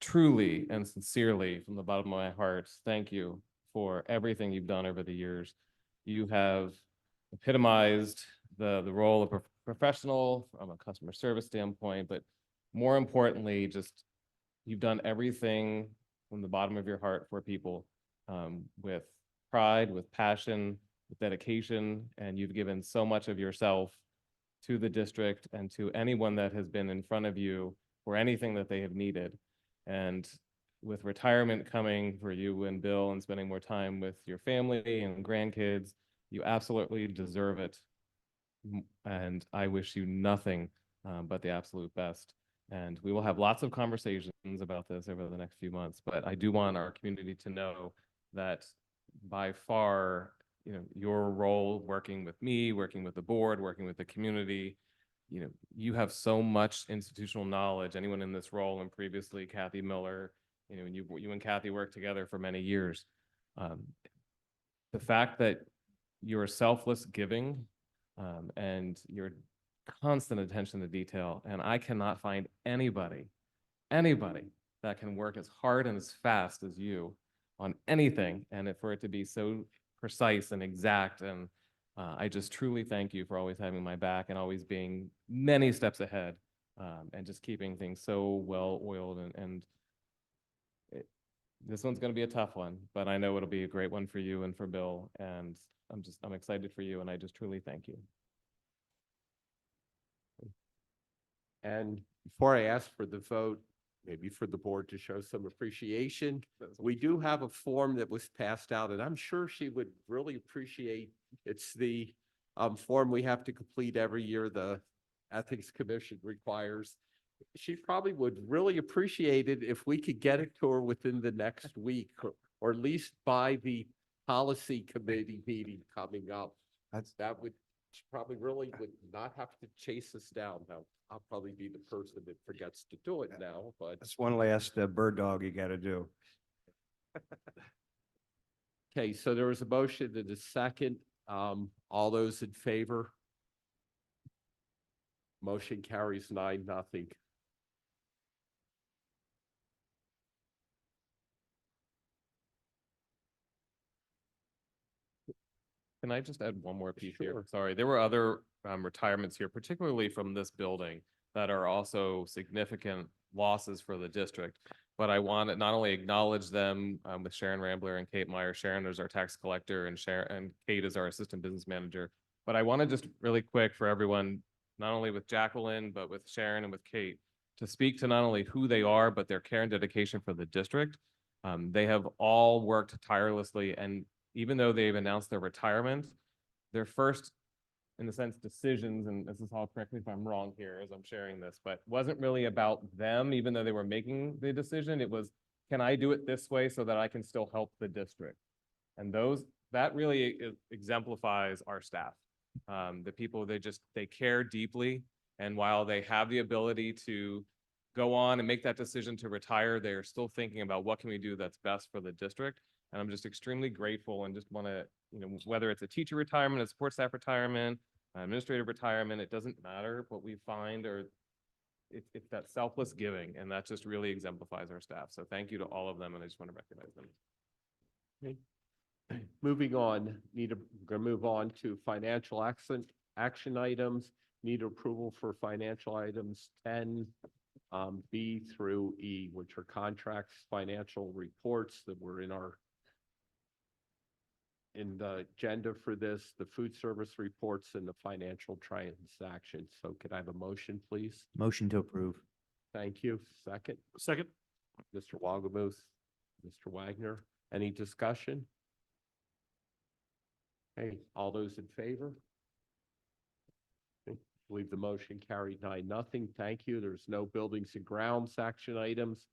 truly and sincerely, from the bottom of my heart, thank you for everything you've done over the years. You have epitomized the role of a professional from a customer service standpoint, but more importantly, just you've done everything from the bottom of your heart for people. with pride, with passion, with dedication, and you've given so much of yourself to the district and to anyone that has been in front of you for anything that they have needed. And with retirement coming for you and Bill and spending more time with your family and grandkids, you absolutely deserve it. And I wish you nothing but the absolute best. And we will have lots of conversations about this over the next few months, but I do want our community to know that by far, you know, your role working with me, working with the board, working with the community, you know, you have so much institutional knowledge. Anyone in this role, and previously Kathy Miller, you know, you and Kathy worked together for many years. The fact that your selfless giving and your constant attention to detail, and I cannot find anybody that can work as hard and as fast as you on anything, and for it to be so precise and exact. And I just truly thank you for always having my back and always being many steps ahead, and just keeping things so well oiled. And this one's going to be a tough one, but I know it'll be a great one for you and for Bill. And I'm excited for you, and I just truly thank you. And before I ask for the vote, maybe for the board to show some appreciation, we do have a form that was passed out, and I'm sure she would really appreciate. It's the form we have to complete every year, the Ethics Commission requires. She probably would really appreciate it if we could get it to her within the next week, or at least by the policy committee meeting coming up. That would, she probably really would not have to chase us down. Now, I'll probably be the person that forgets to do it now, but. That's one last bird dog you gotta do. Okay, so there was a motion and a second. All those in favor? Motion carries 9-0. Can I just add one more piece here? Sure. Sorry, there were other retirements here, particularly from this building, that are also significant losses for the district. But I want to not only acknowledge them with Sharon Rambler and Kate Meyer. Sharon is our tax collector, and Kate is our assistant business manager. But I want to just really quick for everyone, not only with Jacqueline, but with Sharon and with Kate, to speak to not only who they are, but their care and dedication for the district. They have all worked tirelessly, and even though they've announced their retirement, their first, in the sense, decisions, and this is all, correct me if I'm wrong here as I'm sharing this, but wasn't really about them, even though they were making the decision. It was, can I do it this way so that I can still help the district? And that really exemplifies our staff. The people, they care deeply. And while they have the ability to go on and make that decision to retire, they are still thinking about what can we do that's best for the district. And I'm just extremely grateful, and just want to, you know, whether it's a teacher retirement, a support staff retirement, administrative retirement, it doesn't matter what we find, or it's that selfless giving, and that just really exemplifies our staff. So thank you to all of them, and I just want to recognize them. Okay. Moving on, we're gonna move on to financial action items. Need approval for financial items 10, B through E, which are contracts, financial reports that were in the agenda for this, the food service reports and the financial transactions. So could I have a motion, please? Motion to approve. Thank you. Second, Second. Mr. Wagamuth, Mr. Wagner. Any discussion? Hey, all those in favor? I believe the motion carried 9-0. Thank you. There's no buildings and grounds action items.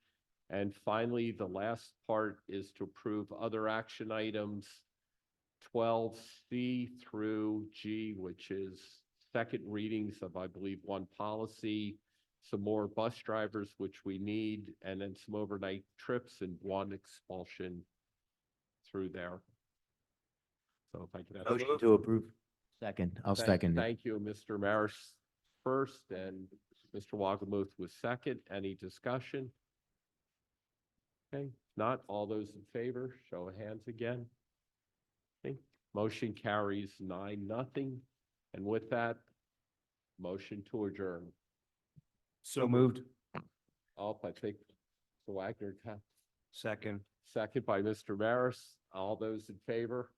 And finally, the last part is to approve other action items 12C through G, which is second readings of, I believe, one policy, some more bus drivers, which we need, and then some overnight trips and one expulsion through there. So if I could have. Motion to approve. Second. I'll second it. Thank you, Mr. Maris first, and Mr. Wagamuth was second. Any discussion? Okay, not all those in favor, show of hands again. Okay, motion carries 9-0. And with that, motion to adjourn. So moved. I think Mr. Wagner Second. Second by Mr. Maris. All those in favor?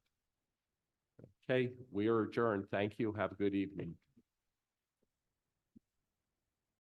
Okay, we are adjourned. Thank you. Have a good evening.